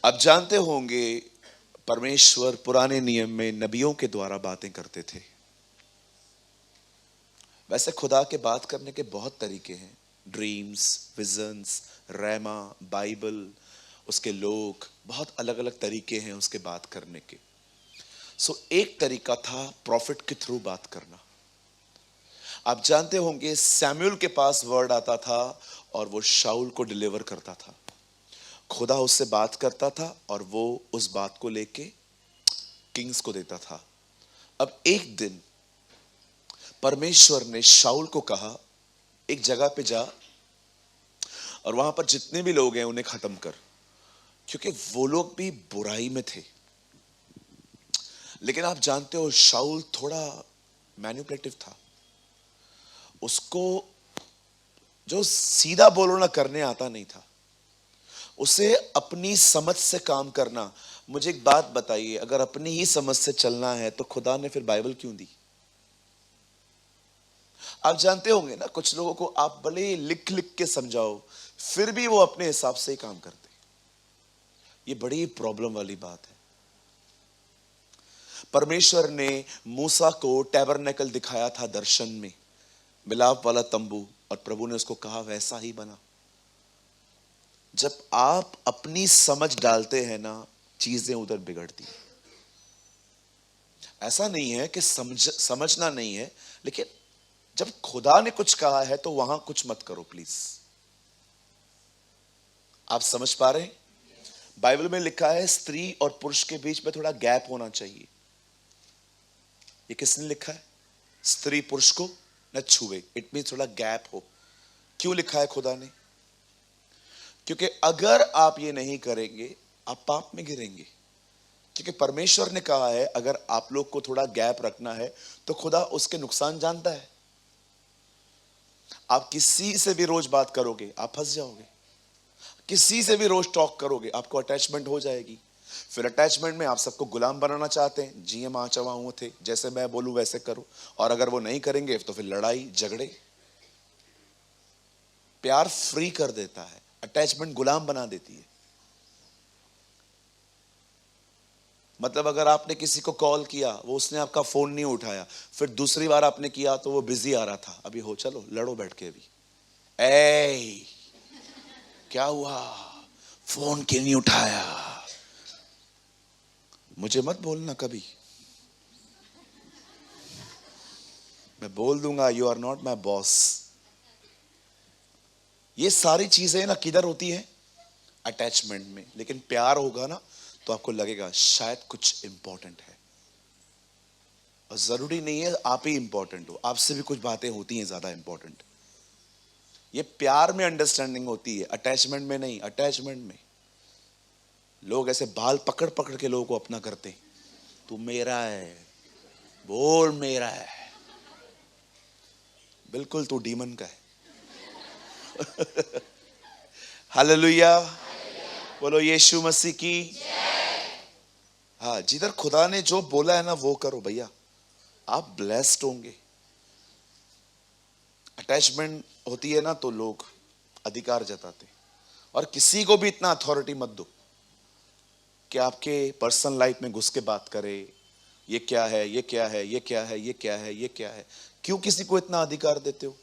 आप जानते होंगे परमेश्वर पुराने नियम में नबियों के द्वारा बातें करते थे। वैसे खुदा के बात करने के बहुत तरीके हैं, ड्रीम्स, विजन्स, रैमा, बाइबल, उसके लोग, बहुत अलग अलग तरीके हैं उसके बात करने के। एक तरीका था प्रॉफिट के थ्रू बात करना। आप जानते होंगे सैमुअल के पास वर्ड आता था और वो शाऊल को डिलीवर करता था। खुदा उससे बात करता था और वो उस बात को लेके किंग्स को देता था। अब एक दिन परमेश्वर ने शाऊल को कहा, एक जगह पे जा और वहां पर जितने भी लोग हैं उन्हें खत्म कर, क्योंकि वो लोग भी बुराई में थे। लेकिन आप जानते हो शाऊल थोड़ा मैनिपुलेटिव था। उसको जो सीधा बोलो ना करने आता नहीं था, उसे अपनी समझ से काम करना। मुझे एक बात बताइए, अगर अपनी ही समझ से चलना है तो खुदा ने फिर बाइबल क्यों दी? आप जानते होंगे ना, कुछ लोगों को आप भले ही लिख लिख के समझाओ फिर भी वो अपने हिसाब से ही काम करते। ये बड़ी प्रॉब्लम वाली बात है। परमेश्वर ने मूसा को टैबरनेकल दिखाया था दर्शन में, मिलाप वाला तंबू, और प्रभु ने उसको कहा वैसा ही बना। जब आप अपनी समझ डालते हैं ना, चीजें उधर बिगड़ती हैं। ऐसा नहीं है कि समझना नहीं है, लेकिन जब खुदा ने कुछ कहा है तो वहां कुछ मत करो प्लीज। आप समझ पा रहे हैं? बाइबल में लिखा है स्त्री और पुरुष के बीच में थोड़ा गैप होना चाहिए। ये किसने लिखा है? स्त्री पुरुष को न छुए, इट मीन थोड़ा गैप हो। क्यों लिखा है खुदा ने? क्योंकि अगर आप ये नहीं करेंगे आप पाप में गिरेंगे। क्योंकि परमेश्वर ने कहा है अगर आप लोग को थोड़ा गैप रखना है तो खुदा उसके नुकसान जानता है। आप किसी से भी रोज बात करोगे आप फंस जाओगे। किसी से भी रोज टॉक करोगे आपको अटैचमेंट हो जाएगी। फिर अटैचमेंट में आप सबको गुलाम बनाना चाहते हैं, जी मां चवा हुए थे, जैसे मैं बोलूं वैसे करो। और अगर वो नहीं करेंगे तो फिर लड़ाई झगड़े। प्यार फ्री कर देता है, अटैचमेंट गुलाम बना देती है। मतलब अगर आपने किसी को कॉल किया, वो उसने आपका फोन नहीं उठाया, फिर दूसरी बार आपने किया तो वो बिजी आ रहा था, अभी हो चलो लड़ो बैठ के। अभी ए क्या हुआ, फोन क्यों नहीं उठाया? मुझे मत बोलना कभी, मैं बोल दूंगा you are not my boss. ये सारी चीजें ना किधर होती है? अटैचमेंट में। लेकिन प्यार होगा ना तो आपको लगेगा शायद कुछ इंपॉर्टेंट है। और जरूरी नहीं है आप ही इंपॉर्टेंट हो, आपसे भी कुछ बातें होती हैं ज्यादा इंपॉर्टेंट। ये प्यार में अंडरस्टैंडिंग होती है, अटैचमेंट में नहीं। अटैचमेंट में लोग ऐसे बाल पकड़ पकड़ के लोगों को अपना करते हैं, तू मेरा है, बोल मेरा है। बिल्कुल तू डीमन का है। हालेलुया, बोलो यीशु मसीह की। हाँ, जिधर खुदा ने जो बोला है ना वो करो भैया, आप ब्लेस्ड होंगे। अटैचमेंट होती है ना तो लोग अधिकार जताते। और किसी को भी इतना अथॉरिटी मत दो कि आपके पर्सनल लाइफ में घुस के बात करे, ये क्या है, ये क्या है, ये क्या है, ये क्या है, ये क्या है। क्यों किसी को इतना अधिकार देते हो?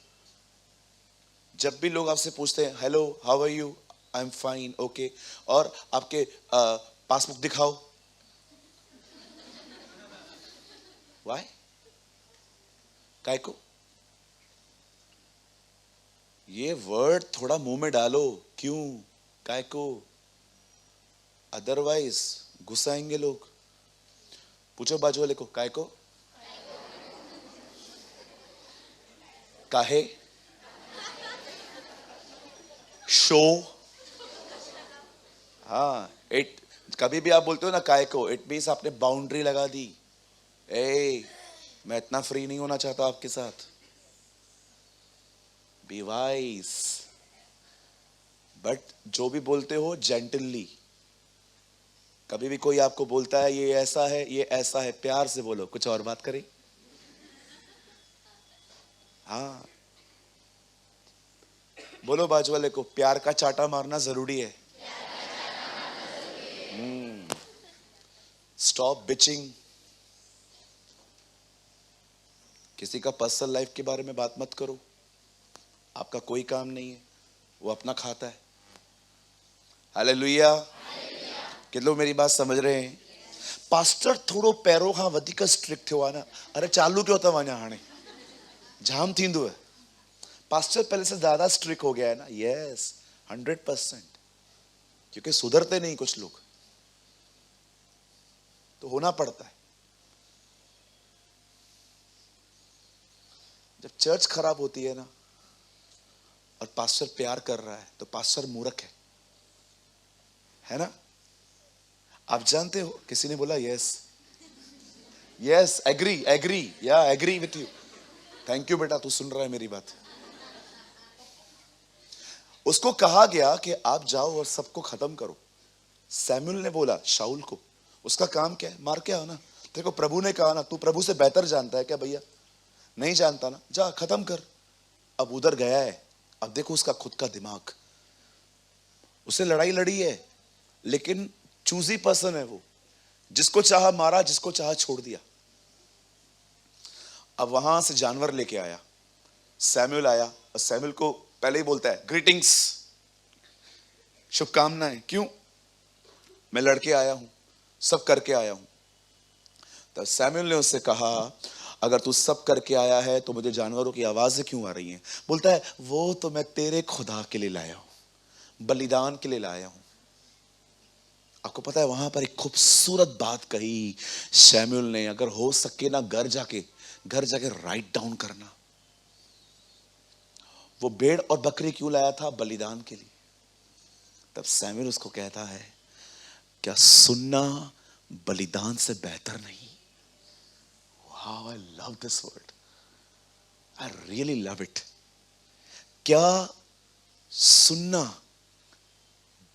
जब भी लोग आपसे पूछते हैं hello how are you, I am fine, okay, और आपके पासबुक दिखाओ, व्हाई, काय को? ये वर्ड थोड़ा मुंह में डालो, क्यों, काय को? अदरवाइज गुस्साएंगे लोग। पूछो बाजू वाले को, काय को, काहे, शो। हाँ, इट, कभी भी आप बोलते हो ना काय को, इट मीन्स आपने बाउंड्री लगा दी। ए, मैं इतना फ्री नहीं होना चाहता आपके साथ। Be wise. बट जो भी बोलते हो जेंटली। कभी भी कोई आपको बोलता है ये ऐसा है, ये ऐसा है, प्यार से बोलो, कुछ और बात करें। हाँ, बोलो बाजू वाले को, प्यार का चाटा मारना जरूरी है। Stop bitching. किसी का पर्सनल लाइफ के बारे में बात मत करो, आपका कोई काम नहीं है, वो अपना खाता है। हालेलुया। कितने लोग मेरी बात समझ रहे हैं? पास्टर थोड़ो पैरों खां वधीक स्ट्रिक्ट थियो आहे न। अरे चालू क्यों था वञा हाणे जाम थींदो है। पास्टर पहले से ज्यादा स्ट्रिक्ट हो गया है ना। यस 100%, क्योंकि सुधरते नहीं कुछ लोग, तो होना पड़ता है। जब चर्च खराब होती है ना और पास्टर प्यार कर रहा है तो पास्टर मूर्ख है ना। आप जानते हो, किसी ने बोला यस यस, एग्री एग्री, या agree with you. Thank you बेटा, तू सुन रहा है मेरी बात। उसको कहा गया कि आप जाओ और सबको खत्म करो। सैमुअल ने बोला शाऊल को, उसका काम क्या है? मार के आओ ना। तेरे को प्रभु ने कहा ना, तू प्रभु से बेहतर जानता है क्या भैया? नहीं जानता ना, जा खत्म कर। अब उधर गया है, अब देखो उसका खुद का दिमाग। उसे लड़ाई लड़ी है, लेकिन चूजी पर्सन है वो, जिसको चाहा मारा, जिसको चाहा छोड़ दिया। अब वहां से जानवर लेके आया, सैमुअल आया और सैमुअल को पहले ही बोलता है ग्रीटिंग्स, शुभकामनाएं। क्यों? मैं लड़के आया हूं, सब करके आया हूं। तो सैमुअल ने उससे कहा अगर तू सब करके आया है तो मुझे जानवरों की आवाजें क्यों आ रही हैं? बोलता है वो तो मैं तेरे खुदा के लिए लाया हूं, बलिदान के लिए लाया हूं। आपको पता है वहां पर एक खूबसूरत बात कही सैमुअल ने, अगर हो सके ना घर जाके राइट डाउन करना। वो भेड़ और बकरी क्यों लाया था? बलिदान के लिए। तब सैमुअल उसको कहता है क्या सुनना बलिदान से बेहतर नहीं? Wow, I love this word. I really love it. क्या सुनना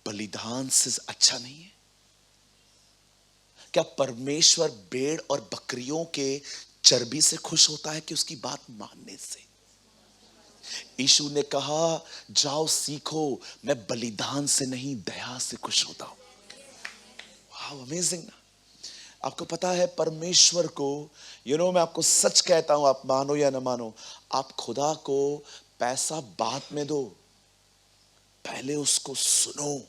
बलिदान से अच्छा नहीं है? क्या परमेश्वर भेड़ और बकरियों के चर्बी से खुश होता है कि उसकी बात मानने से? यीशु ने कहा जाओ सीखो, मैं बलिदान से नहीं दया से खुश होता हूं। वाह, अमेजिंग ना। आपको पता है परमेश्वर को, मैं आपको सच कहता हूं, आप मानो या ना मानो, आप खुदा को पैसा बाद में दो, पहले उसको सुनो।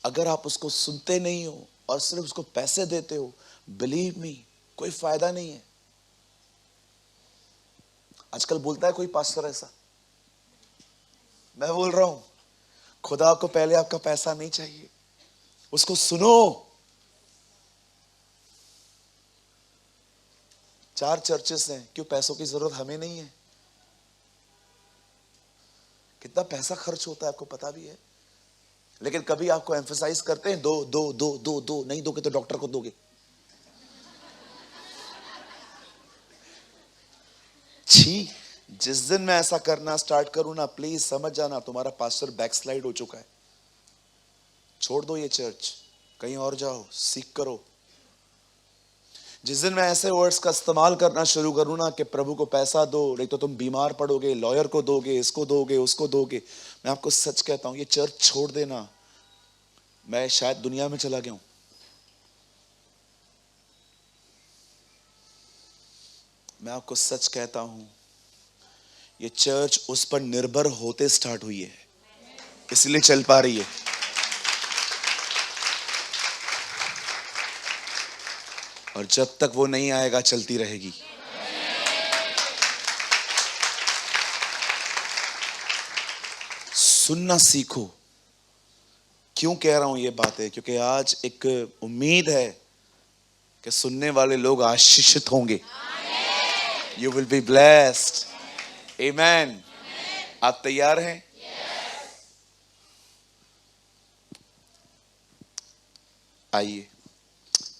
अगर आप उसको सुनते नहीं हो और सिर्फ उसको पैसे देते हो, बिलीव मी, कोई फायदा नहीं है। आजकल बोलता है कोई पास्टर ऐसा, मैं बोल रहा हूं खुदा को पहले आपका पैसा नहीं चाहिए, उसको सुनो। 4 चर्चेस हैं, क्यों? पैसों की जरूरत हमें नहीं है। कितना पैसा खर्च होता है आपको पता भी है, लेकिन कभी आपको एम्फसाइज करते हैं दो दो दो दो दो, नहीं दोगे तो डॉक्टर को दोगे। छी, जिस दिन मैं ऐसा करना स्टार्ट करूं ना, प्लीज समझ जाना तुम्हारा पास्टर बैकस्लाइड हो चुका है। छोड़ दो ये चर्च, कहीं और जाओ, सीख करो। जिस दिन मैं ऐसे वर्ड्स का इस्तेमाल करना शुरू करूं ना कि प्रभु को पैसा दो, नहीं तो तुम बीमार पड़ोगे, लॉयर को दोगे, इसको दोगे, उसको दोगे, मैं आपको सच कहता हूं ये चर्च छोड़ देना, मैं शायद दुनिया में चला गया हूं। मैं आपको सच कहता हूं ये चर्च उस पर निर्भर होते स्टार्ट हुई है, इसलिए चल पा रही है। और जब तक वो नहीं आएगा चलती रहेगी। सुनना सीखो। क्यों कह रहा हूं ये बातें? क्योंकि आज एक उम्मीद है कि सुनने वाले लोग आशीषित होंगे। You will be blessed. Amen. आप तैयार हैं? आइए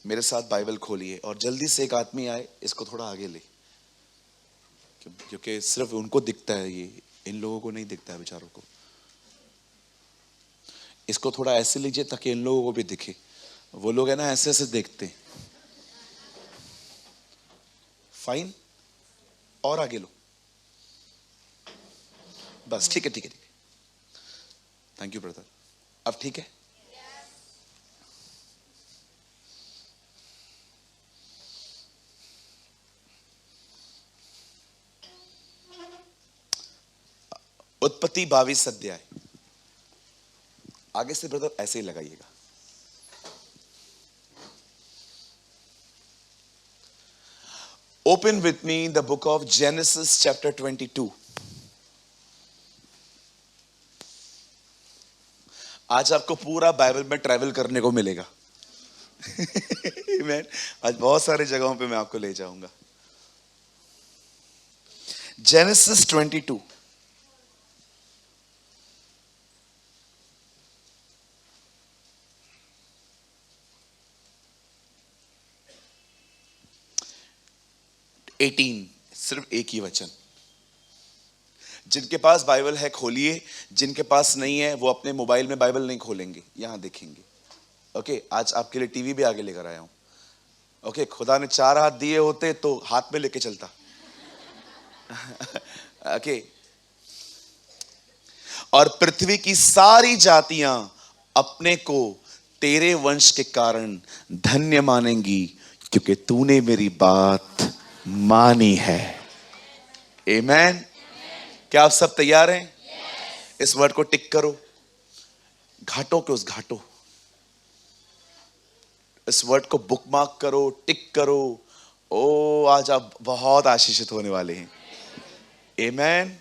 मेरे साथ बाइबल खोलिए और जल्दी से एक आदमी आए, इसको थोड़ा आगे ले, क्योंकि सिर्फ उनको दिखता है ये, इन लोगों को नहीं दिखता है बेचारों को। इसको थोड़ा ऐसे लीजिए ताकि इन लोगों को भी दिखे। वो लोग है ना ऐसे ऐसे देखते हैं। फाइन, और आगे लो, बस ठीक है ठीक है ठीक है। Thank you brother. अब ठीक है? उत्पत्ति 22 अध्याय, आगे से ब्रदर ऐसे ही लगाइएगा। Open with me the book of genesis chapter 22। आज आपको पूरा बाइबल में ट्रैवल करने को मिलेगा। मैं आज बहुत सारी जगहों पे मैं आपको ले जाऊंगा। जेनेसिस 22 18, सिर्फ एक ही वचन। जिनके पास बाइबल है खोलिए, जिनके पास नहीं है वो अपने मोबाइल में बाइबल नहीं खोलेंगे, यहां देखेंगे। ओके, आज आपके लिए टीवी भी आगे लेकर आया हूं। ओके, खुदा ने 4 हाथ दिए होते तो हाथ में लेके चलता। ओके, और पृथ्वी की सारी जातियां अपने को तेरे वंश के कारण धन्य मानेंगी, क्योंकि तूने मेरी बात मानी है। आमेन। क्या आप सब तैयार हैं? इस वर्ड को टिक करो, घाटों के उस घाटों, इस वर्ड को बुकमार्क करो, टिक करो। ओ, आज आप बहुत आशीषित होने वाले हैं। आमेन।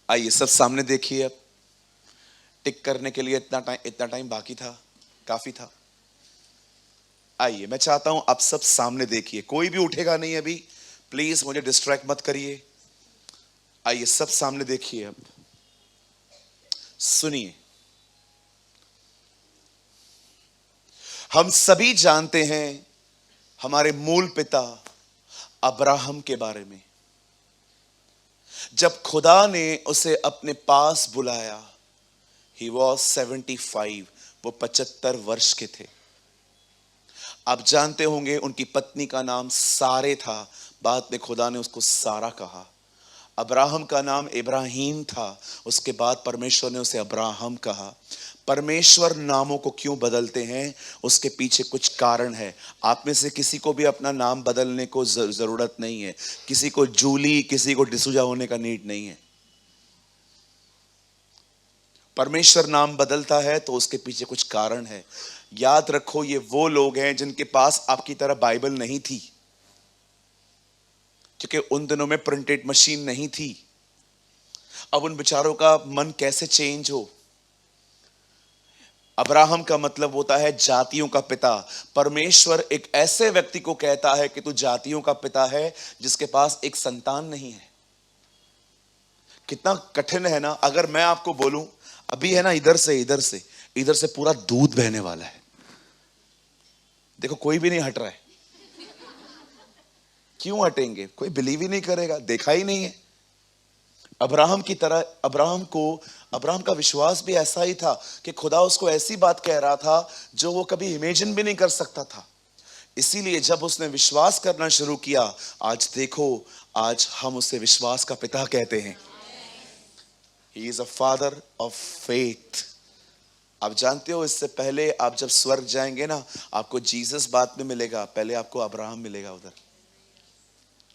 आइए सब सामने देखिए। अब टिक करने के लिए इतना टाइम बाकी था, काफी था। आइए, मैं चाहता हूं आप सब सामने देखिए, कोई भी उठेगा नहीं अभी, प्लीज मुझे डिस्ट्रैक्ट मत करिए। आइए सब सामने देखिए। अब सुनिए, हम सभी जानते हैं हमारे मूल पिता अब्राहम के बारे में। जब खुदा ने उसे अपने पास बुलाया, ही वॉज 75, वो 75 वर्ष के थे। आप जानते होंगे उनकी पत्नी का नाम सारे था, बाद में खुदा ने उसको सारा कहा। अब्राहम का नाम इब्राहिम था, उसके बाद परमेश्वर ने उसे अब्राहम कहा। परमेश्वर नामों को क्यों बदलते हैं, उसके पीछे कुछ कारण है। आप में से किसी को भी अपना नाम बदलने को जरूरत नहीं है, किसी को जूली, किसी को डिसूजा होने का नीड नहीं है। परमेश्वर नाम बदलता है तो उसके पीछे कुछ कारण है। याद रखो, ये वो लोग हैं जिनके पास आपकी तरह बाइबल नहीं थी, क्योंकि उन दिनों में प्रिंटेड मशीन नहीं थी। अब उन बेचारों का मन कैसे चेंज हो। अब्राहम का मतलब होता है जातियों का पिता। परमेश्वर एक ऐसे व्यक्ति को कहता है कि तू जातियों का पिता है जिसके पास एक संतान नहीं है। कितना कठिन है ना। अगर मैं आपको बोलूं अभी है ना, इधर से पूरा दूध बहने वाला है, देखो कोई भी नहीं हट रहा है। क्यों हटेंगे? कोई बिलीव ही नहीं करेगा, देखा ही नहीं है। अब्राहम की तरह अब्राहम का विश्वास भी ऐसा ही था कि खुदा उसको ऐसी बात कह रहा था जो वो कभी इमेजिन भी नहीं कर सकता था। इसीलिए जब उसने विश्वास करना शुरू किया, आज देखो, आज हम उसे विश्वास का पिता कहते हैं। He is a father of faith। आप जानते हो, इससे पहले आप जब स्वर्ग जाएंगे ना, आपको जीसस बाद में मिलेगा, पहले आपको अब्राहम मिलेगा उधर।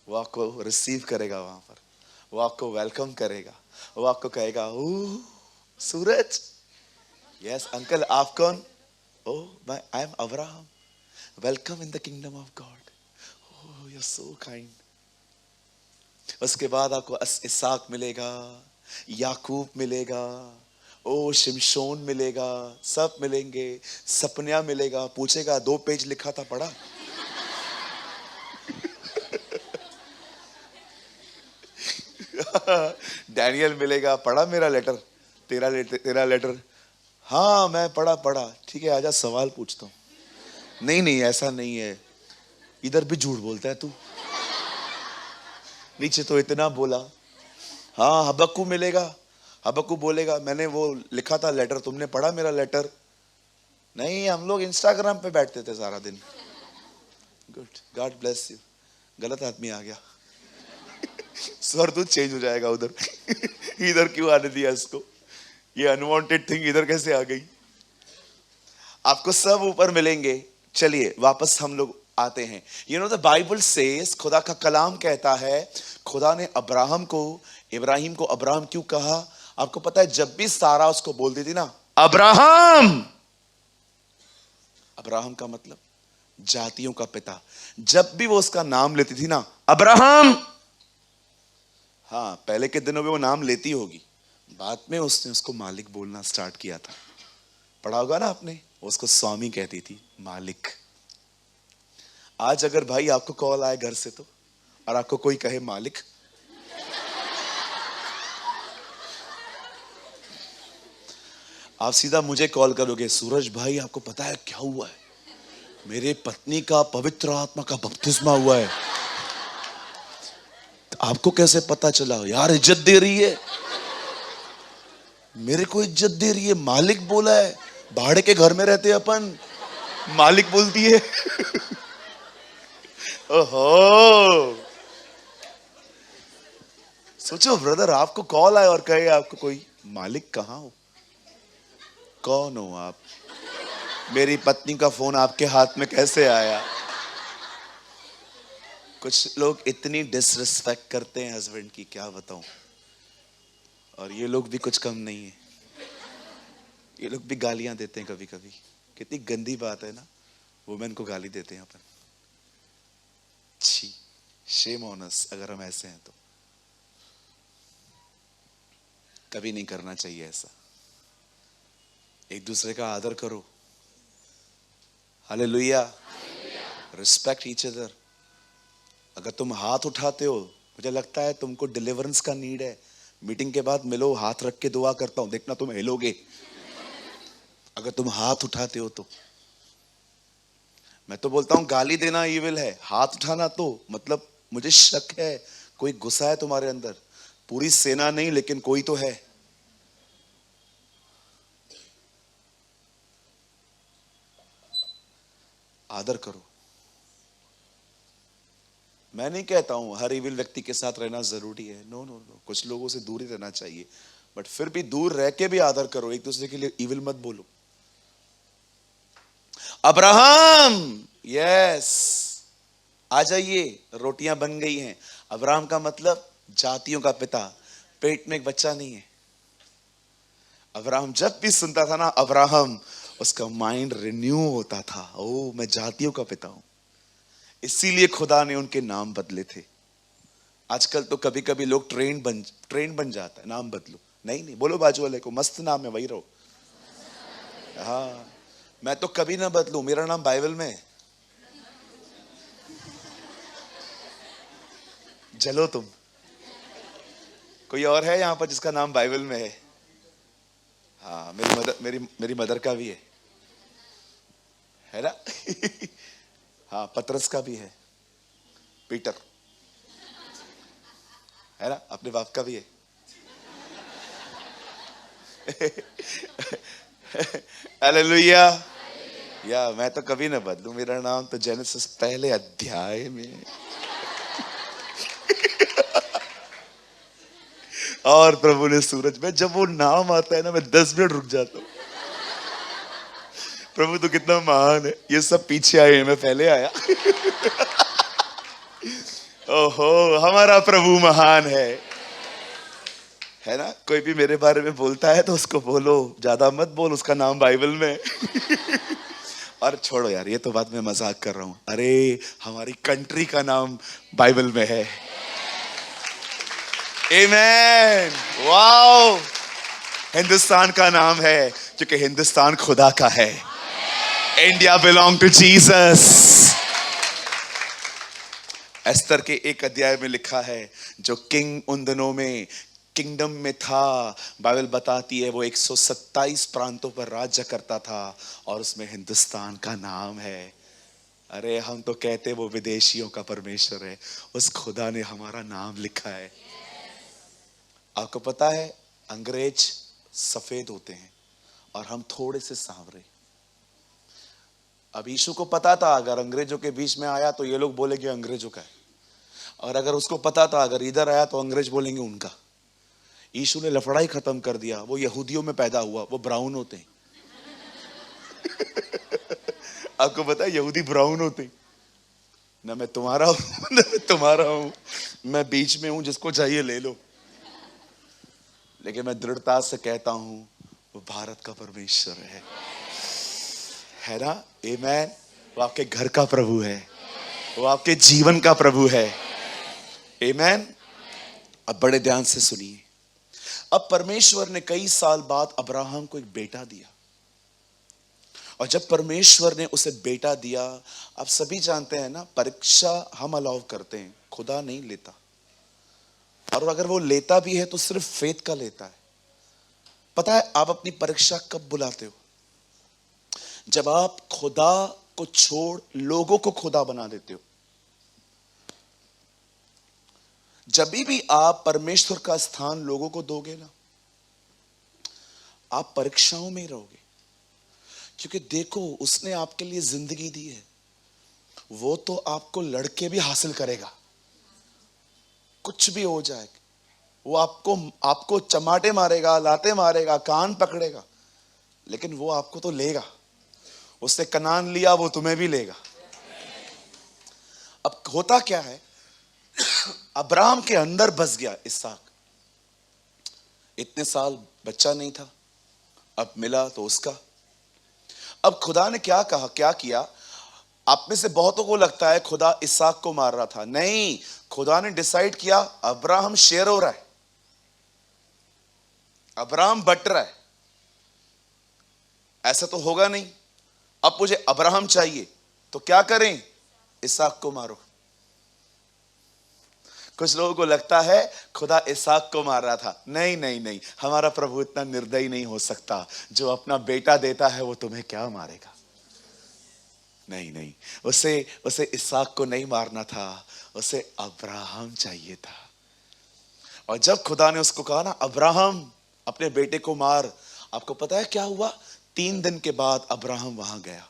वो आपको रिसीव करेगा वहां पर, वो आपको वेलकम करेगा, वो आपको कहेगा, ओ सूरज, यस अंकल आप कौन? Oh I am Abraham, welcome in the kingdom of God. Oh you are so kind. उसके बाद आपको इसहाक मिलेगा, याकूब मिलेगा, ओ शिमशोन मिलेगा, सब मिलेंगे। सपन्या मिलेगा, पूछेगा 2 पेज लिखा था पढ़ा? डैनियल मिलेगा, पढ़ा मेरा लेटर, तेरा लेटर? हाँ मैं पढ़ा। ठीक है, आजा सवाल पूछता हूं। नहीं ऐसा नहीं है, इधर भी झूठ बोलता है तू, नीचे तो इतना बोला। हाँ हबक्कू मिलेगा, हबक्कू बोलेगा मैंने वो लिखा था लेटर, तुमने पढ़ा मेरा लेटर? नहीं, हम लोग इंस्टाग्राम पे बैठते थे सारा दिन। Good, God bless you. गलत आदमी आ गया। स्वर तो चेंज हो जाएगा उधर। इधर क्यों आने दिया इसको? ये अनवांटेड थिंग इधर कैसे आ गई? आपको सब ऊपर मिलेंगे। चलिए वापस हम लोग आते हैं। You know the Bible says, खुदा का कलाम कहता है, खुदा ने अब्राहम को इब्राहिम को अब्राहम क्यों कहा? आपको पता है, जब भी सारा उसको बोलती थी ना अब्राहम, अब्राहम का मतलब जातियों का पिता, जब भी वो उसका नाम लेती थी ना अब्राहम, हाँ पहले के दिनों में वो नाम लेती होगी, बाद में उसने उसको मालिक बोलना स्टार्ट किया था। पढ़ा होगा ना आपने, उसको स्वामी कहती थी, मालिक। आज अगर भाई आपको कॉल आए घर से तो, और आपको कोई कहे मालिक, आप सीधा मुझे कॉल करोगे, सूरज भाई आपको पता है क्या हुआ है? मेरे पत्नी का पवित्र आत्मा का बपतिस्मा हुआ है। तो आपको कैसे पता चला? यार इज्जत दे रही है, मेरे को इज्जत दे रही है, मालिक बोला है, भाड़े के घर में रहते अपन, मालिक बोलती है। ओहो, सोचो ब्रदर, आपको कॉल आए और कहे आपको कोई मालिक, कहां हो, कौन हो आप, मेरी पत्नी का फोन आपके हाथ में कैसे आया? कुछ लोग इतनी डिसरिस्पेक्ट करते हैं हस्बैंड की, क्या बताऊं। और ये लोग भी कुछ कम नहीं है, ये लोग भी गालियां देते हैं कभी कभी। कितनी गंदी बात है ना, वुमेन को गाली देते हैं अपन। छी, शेम ऑन अस अगर हम ऐसे हैं तो। कभी नहीं करना चाहिए ऐसा। एक दूसरे का आदर करो। हालेलुया। Respect each other. अगर तुम हाथ उठाते हो, मुझे लगता है तुमको डिलीवरेंस का नीड है, मीटिंग के बाद मिलो, हाथ रख के दुआ करता हूं, देखना तुम हिलोगे अगर तुम हाथ उठाते हो तो। मैं तो बोलता हूं गाली देना ईविल है, हाथ उठाना तो मतलब मुझे शक है कोई गुस्सा है तुम्हारे अंदर। पूरी सेना नहीं लेकिन कोई तो है। आदर करो। मैं नहीं कहता हूं हर इविल व्यक्ति के साथ रहना जरूरी है, नो नो नो, कुछ लोगों से दूर ही रहना चाहिए, बट फिर भी दूर रह के भी आदर करो, एक दूसरे के लिए इविल मत बोलो। अब्राहम, यस, आ जाइए, रोटियां बन गई हैं। अब्राहम का मतलब जातियों का पिता, पेट में एक बच्चा नहीं है। अब्राहम जब भी सुनता था ना अब्राहम, उसका माइंड रिन्यू होता था, ओ मैं जातियों का पिता हूं। इसीलिए खुदा ने उनके नाम बदले थे। आजकल तो कभी कभी लोग ट्रेंड बन जाता है, नाम बदलो। नहीं नहीं, बोलो बाजू वाले को, मस्त नाम है वही रहो। हाँ, मैं तो कभी ना बदलू, मेरा नाम बाइबल में है। जलो तुम। कोई और है यहां पर जिसका नाम बाइबल में है? हाँ, मेरी मदर का भी है ना। हाँ, पतरस का भी है, पीटर, है ना, अपने बाप का भी है। हालेलुया। या मैं तो कभी ना बदलू, मेरा नाम तो जेनेसिस पहले अध्याय में। और प्रभु ने सूरज में जब वो नाम आता है ना, मैं 10 मिनट रुक जाता हूं। प्रभु तो कितना महान है, ये सब पीछे आए हैं, मैं पहले आया। ओहो, हमारा प्रभु महान है ना। कोई भी मेरे बारे में बोलता है तो उसको बोलो ज्यादा मत बोल, उसका नाम बाइबल में। और छोड़ो यार, ये तो बात मैं मजाक कर रहा हूं। अरे हमारी कंट्री का नाम बाइबल में है। आमेन, वाओ। हिंदुस्तान का नाम है क्योंकि हिंदुस्तान खुदा का है। India belong to Jesus. Esther के एक अध्याय में लिखा है, जो किंग उन दिनों में किंगडम में था, बाइबल बताती है वो 127 प्रांतों पर राज्य करता था और उसमें हिंदुस्तान का नाम है। अरे हम तो कहते वो विदेशियों का परमेश्वर है, उस खुदा ने हमारा नाम लिखा है। आपको पता है अंग्रेज सफेद होते हैं और हम थोड़े से सांवरे। अब यीशु को पता था अगर अंग्रेजों के बीच में आया तो ये लोग बोलेंगे अंग्रेजों का है, और अगर उसको पता था अगर इधर आया तो अंग्रेज बोलेंगे उनका। यीशु ने लफड़ाई खत्म कर दिया। वो यहूदियों में पैदा हुआ, वो ब्राउन होते हैं। आपको पता है यहूदी ब्राउन होते हैं। ना मैं तुम्हारा हूं ना मैं तुम्हारा हूं, मैं बीच में हूं, जिसको चाहिए ले लो। लेकिन मैं दृढ़ता से कहता हूं वो भारत का परमेश्वर है ना? आमेन। वो आपके घर का प्रभु है, वो आपके जीवन का प्रभु है। आमेन। अब बड़े ध्यान से सुनिए। अब परमेश्वर ने कई साल बाद अब्राहम को एक बेटा दिया, और जब परमेश्वर ने उसे बेटा दिया, आप सभी जानते हैं ना, परीक्षा हम अलाउ करते हैं, खुदा नहीं लेता। और अगर वो लेता भी है तो सिर्फ फेथ का लेता है। पता है आप अपनी परीक्षा कब बुलाते हो? जब आप खुदा को छोड़ लोगों को खुदा बना देते हो। जब भी आप परमेश्वर का स्थान लोगों को दोगे ना, आप परीक्षाओं में ही रहोगे। क्योंकि देखो, उसने आपके लिए जिंदगी दी है, वो तो आपको लड़के भी हासिल करेगा, कुछ भी हो जाए। वो आपको चमाटे मारेगा, लाते मारेगा, कान पकड़ेगा, लेकिन वो आपको तो लेगा। उसने कनान लिया, वो तुम्हें भी लेगा। अब होता क्या है, अब्राहम के अंदर बस गया इसहाक। इतने साल बच्चा नहीं था, अब मिला तो उसका। अब खुदा ने क्या कहा, क्या किया? आप में से बहुतों को लगता है खुदा इसहाक को मार रहा था। नहीं, खुदा ने डिसाइड किया अब्राहम शेर हो रहा है, अब्राहम बट रहा है, ऐसा तो होगा नहीं। अब मुझे अब्राहम चाहिए, तो क्या करें? इसहाक को मारो। कुछ लोगों को लगता है खुदा इसहाक को मार रहा था। नहीं नहीं नहीं, हमारा प्रभु इतना निर्दयी नहीं हो सकता। जो अपना बेटा देता है वो तुम्हें क्या मारेगा? नहीं नहीं, उसे इसहाक को नहीं मारना था, उसे अब्राहम चाहिए था। और जब खुदा ने उसको कहा ना, अब्राहम अपने बेटे को मार, आपको पता है क्या हुआ? 3 दिन के बाद अब्राहम वहां गया,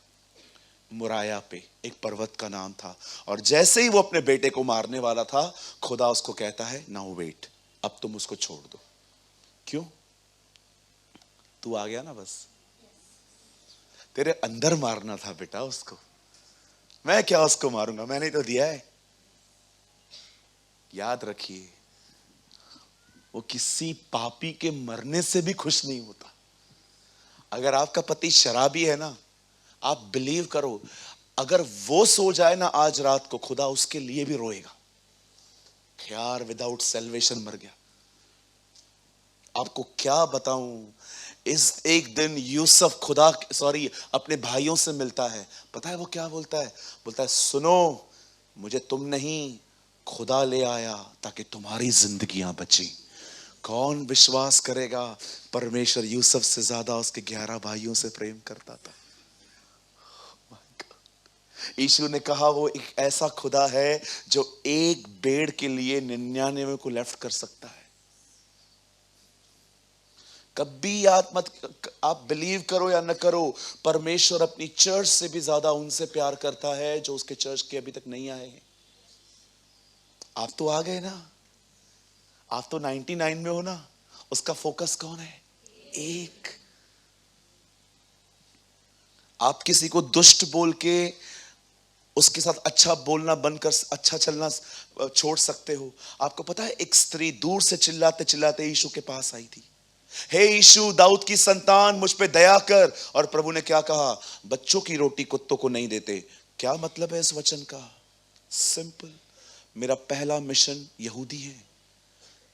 मुराया पे, एक पर्वत का नाम था। और जैसे ही वो अपने बेटे को मारने वाला था, खुदा उसको कहता है, नाउ वेट, अब तुम उसको छोड़ दो। क्यों? तू आ गया ना, बस तेरे अंदर मारना था बेटा उसको। मैं क्या उसको मारूंगा, मैंने तो दिया है। याद रखिए, वो किसी पापी के मरने से भी खुश नहीं होता। अगर आपका पति शराबी है ना, आप बिलीव करो, अगर वो सो जाए ना आज रात को, खुदा उसके लिए भी रोएगा। यार, विदाउट सेल्वेशन मर गया। आपको क्या बताऊं, इस एक दिन यूसुफ अपने भाइयों से मिलता है। पता है वो क्या बोलता है? बोलता है, सुनो, मुझे तुम नहीं, खुदा ले आया ताकि तुम्हारी जिंदगियां बची। कौन विश्वास करेगा, परमेश्वर यूसुफ से ज्यादा उसके 11 भाइयों से प्रेम करता था। यीशु ने कहा वो एक ऐसा खुदा है जो एक भेड़ के लिए 99 को लेफ्ट कर सकता है। कभी याद मत, आप बिलीव करो या न करो, परमेश्वर अपनी चर्च से भी ज्यादा उनसे प्यार करता है जो उसके चर्च के अभी तक नहीं आए हैं। आप तो आ गए ना, आप तो 99 में हो ना। उसका फोकस कौन है? एक। आप किसी को दुष्ट बोल के उसके साथ अच्छा बोलना बंद कर, अच्छा चलना छोड़ सकते हो। आपको पता है, एक स्त्री दूर से चिल्लाते चिल्लाते यीशु के पास आई थी, हे यीशु, दाऊद की संतान, मुझ पे दया कर। और प्रभु ने क्या कहा? बच्चों की रोटी कुत्तों को नहीं देते। क्या मतलब है इस वचन का? सिंपल, मेरा पहला मिशन यहूदी है।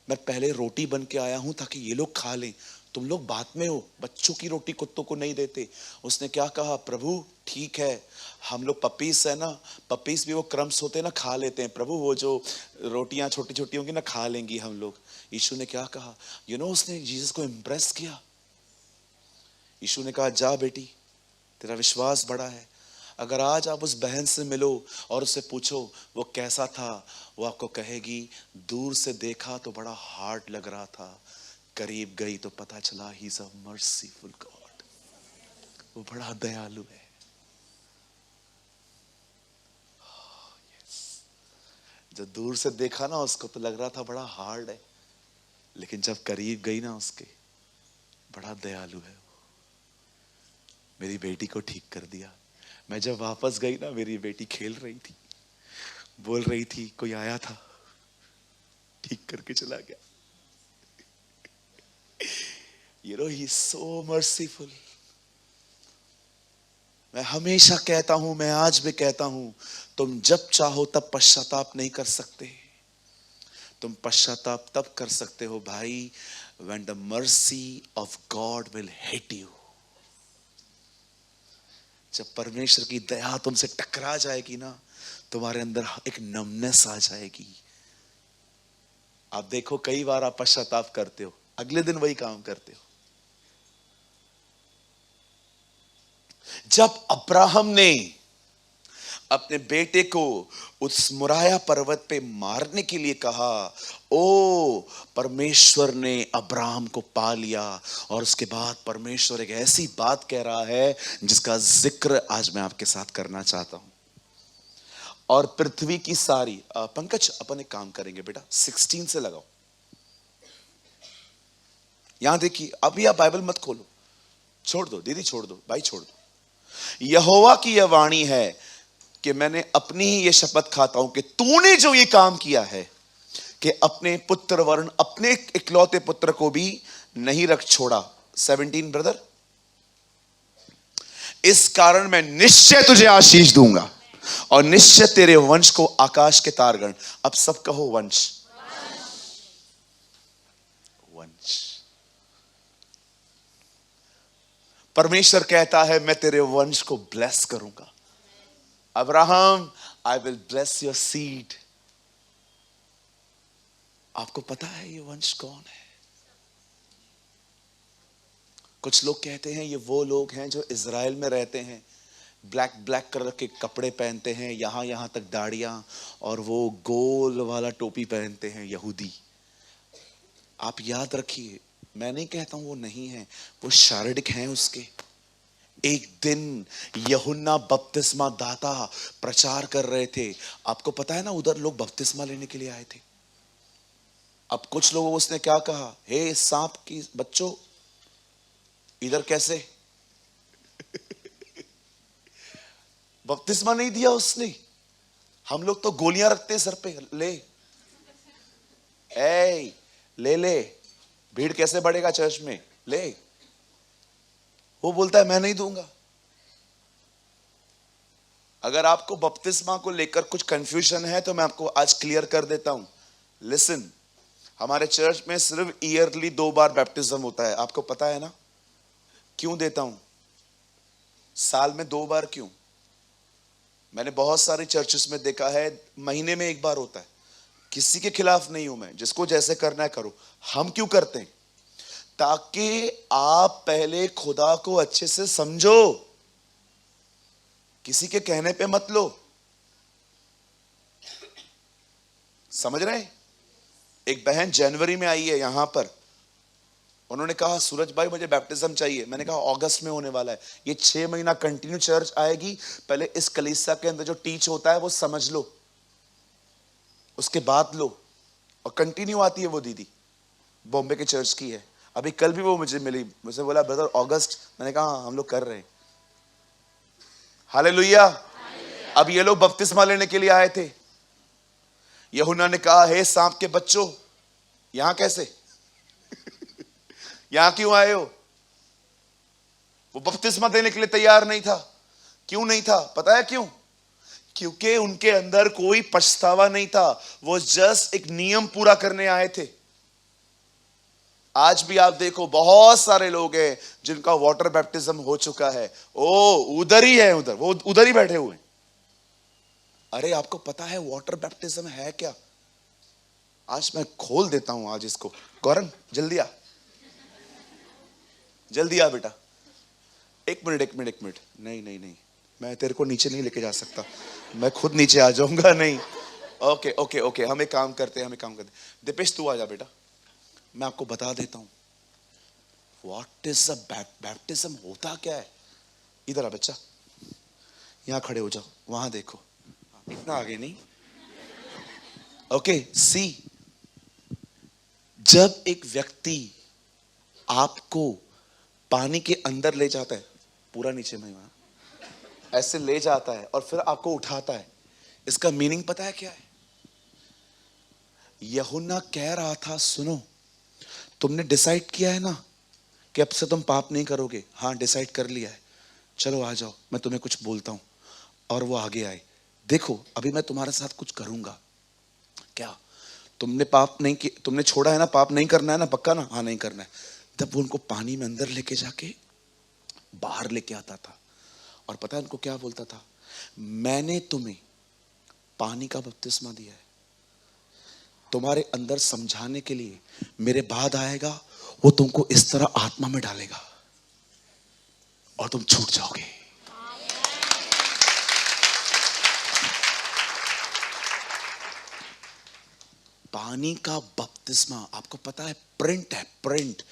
मैं पहले रोटी बन के आया हूं ताकि ये लोग खा लें। तुम लोग बाद में हो, बच्चों की रोटी कुत्तों को नहीं देते। उसने क्या कहा? प्रभु ठीक है, हम लोग पपीस है ना, पपीस भी वो क्रम्स होते हैं ना, खा लेते हैं। प्रभु वो जो रोटियां छोटी छोटी होंगी ना, खा लेंगी हम लोग। यीशु ने क्या कहा? उसने जीसस को इम्प्रेस किया। यीशु ने कहा, जा बेटी, तेरा विश्वास बड़ा है। अगर आज आप उस बहन से मिलो और उससे पूछो वो कैसा था, वो आपको कहेगी, दूर से देखा तो बड़ा हार्ड लग रहा था, करीब गई तो पता चला he is a merciful God. वो बड़ा दयालु है। जब दूर से देखा ना उसको तो लग रहा था बड़ा हार्ड है, लेकिन जब करीब गई ना उसके, बड़ा दयालु है। मेरी बेटी को ठीक कर दिया। मैं जब वापस गई ना, मेरी बेटी खेल रही थी, बोल रही थी, कोई आया था, ठीक करके चला गया। He is so merciful. मैं हमेशा कहता हूं, मैं आज भी कहता हूं, तुम जब चाहो तब पश्चाताप नहीं कर सकते। तुम पश्चाताप तब कर सकते हो भाई, when the mercy of God will hit you। जब परमेश्वर की दया तुमसे टकरा जाएगी ना, तुम्हारे अंदर एक नमनेस आ जाएगी। आप देखो, कई बार आप पश्चाताप करते हो, अगले दिन वही काम करते हो। जब अब्राहम ने अपने बेटे को उस मुराया पर्वत पे मारने के लिए कहा, ओ परमेश्वर ने अब्राहम को पा लिया। और उसके बाद परमेश्वर एक ऐसी बात कह रहा है जिसका जिक्र आज मैं आपके साथ करना चाहता हूं। और पृथ्वी की सारी, पंकज अपन एक काम करेंगे बेटा, 16 से लगाओ। यहां देखिए, अभी आप बाइबल मत खोलो, छोड़ दो दीदी, छोड़ दो भाई, छोड़ दो। यहोवा की यह वाणी है कि मैंने अपनी ही ये शपथ खाता हूं कि तूने जो ये काम किया है कि अपने पुत्र वर्ण, अपने इकलौते पुत्र को भी नहीं रख छोड़ा। 17 ब्रदर, इस कारण मैं निश्चय तुझे आशीष दूंगा और निश्चय तेरे वंश को आकाश के तारगण। अब सब कहो वंश, वंश। परमेश्वर कहता है मैं तेरे वंश को ब्लेस करूंगा। Abraham, I will bless your seed. आपको पता है ये वंश कौन है? कुछ लोग कहते हैं ये वो लोग हैं जो इजराइल में रहते हैं, ब्लैक ब्लैक कलर के कपड़े पहनते हैं, यहां यहां तक दाढ़ियां, और वो गोल वाला टोपी पहनते हैं, यहूदी। आप याद रखिए, मैं नहीं कहता हूं वो नहीं है, वो शारीरिक हैं उसके। एक दिन यूहन्ना बपतिस्मा दाता प्रचार कर रहे थे, आपको पता है ना, उधर लोग बपतिस्मा लेने के लिए आए थे। अब कुछ लोगों को उसने क्या कहा, हे सांप की बच्चों, इधर कैसे? बपतिस्मा नहीं दिया उसने। हम लोग तो गोलियां रखते हैं सर पे, ले ले ले, भीड़ कैसे बढ़ेगा चर्च में, ले। वो बोलता है मैं नहीं दूंगा। अगर आपको बपतिस्मा को लेकर कुछ कंफ्यूजन है तो मैं आपको आज क्लियर कर देता हूं। लिसन, हमारे चर्च में सिर्फ ईयरली 2 बार बैप्टिज्म होता है, आपको पता है ना? क्यों देता हूं साल में 2 बार? क्यों? मैंने बहुत सारे चर्चेस में देखा है महीने में 1 बार होता है। किसी के खिलाफ नहीं हूं मैं, जिसको जैसे करना है करो। हम क्यों करते हैं? ताकि आप पहले खुदा को अच्छे से समझो, किसी के कहने पे मत लो। समझ रहे हैं? एक बहन जनवरी में आई है यहां पर, उन्होंने कहा सूरज भाई मुझे बैप्टिज्म चाहिए। मैंने कहा अगस्त में होने वाला है। ये 6 महीना कंटिन्यू चर्च आएगी, पहले इस कलीसिया के अंदर जो टीच होता है वो समझ लो, उसके बाद लो। और कंटिन्यू आती है वो दीदी, बॉम्बे के चर्च की है। अभी कल भी वो मुझे मिली, मुझे बोला ब्रदर अगस्त। मैंने कहा हम लोग कर रहे हैं। हालेलुया। अब ये लोग बपतिस्मा लेने के लिए आए थे। यूहन्ना ने कहा हे सांप के बच्चों, यहां कैसे? यहां क्यों आए हो? वो बपतिस्मा देने के लिए तैयार नहीं था। क्यों नहीं था? पता है क्यों? क्योंकि उनके अंदर कोई पछतावा नहीं था, वो जस्ट एक नियम पूरा करने आए थे। आज भी आप देखो बहुत सारे लोग हैं जिनका वाटर बैप्टिज्म हो चुका है, ओ उधर ही है, उधर वो उधर ही बैठे हुए हैं। अरे आपको पता है वाटर बैप्टिज्म है क्या? आज मैं खोल देता हूं आज इसको। गौरन जल्दी आ, जल्दी आ बेटा। एक मिनट। नहीं नहीं नहीं, मैं तेरे को नीचे नहीं लेके जा सकता, मैं खुद नीचे आ जाऊंगा। नहीं, ओके, हम एक काम करते हैं, दीपेश तू आ जा बेटा, मैं आपको बता देता हूं व्हाट इज अ बैप्टिज्म, होता क्या है। इधर आ बच्चा, यहां खड़े हो जाओ, वहां देखो, इतना आगे नहीं। ओके सी, जब एक व्यक्ति आपको पानी के अंदर ले जाता है, पूरा नीचे में वहां ऐसे ले जाता है और फिर आपको उठाता है, इसका मीनिंग पता है क्या है? यूहन्ना कह रहा था सुनो, तुमने डिसाइड किया है ना कि अब से तुम पाप नहीं करोगे, हाँ डिसाइड कर लिया है, चलो आ जाओ मैं तुम्हें कुछ बोलता हूं। और वो आगे आए, देखो अभी मैं तुम्हारे साथ कुछ करूंगा। क्या तुमने पाप नहीं किया, तुमने छोड़ा है ना, पाप नहीं करना है ना, पक्का ना, हाँ नहीं करना है। तब वो उनको पानी में अंदर लेके जाके बाहर लेके आता था और पता है उनको क्या बोलता था, मैंने तुम्हें पानी का बपतिस्मा दिया है, तुम्हारे अंदर समझाने के लिए मेरे बाद आएगा, वो तुमको इस तरह आत्मा में डालेगा और तुम छूट जाओगे। पानी का बपतिस्मा, आपको पता है प्रिंट है, प्रिंट।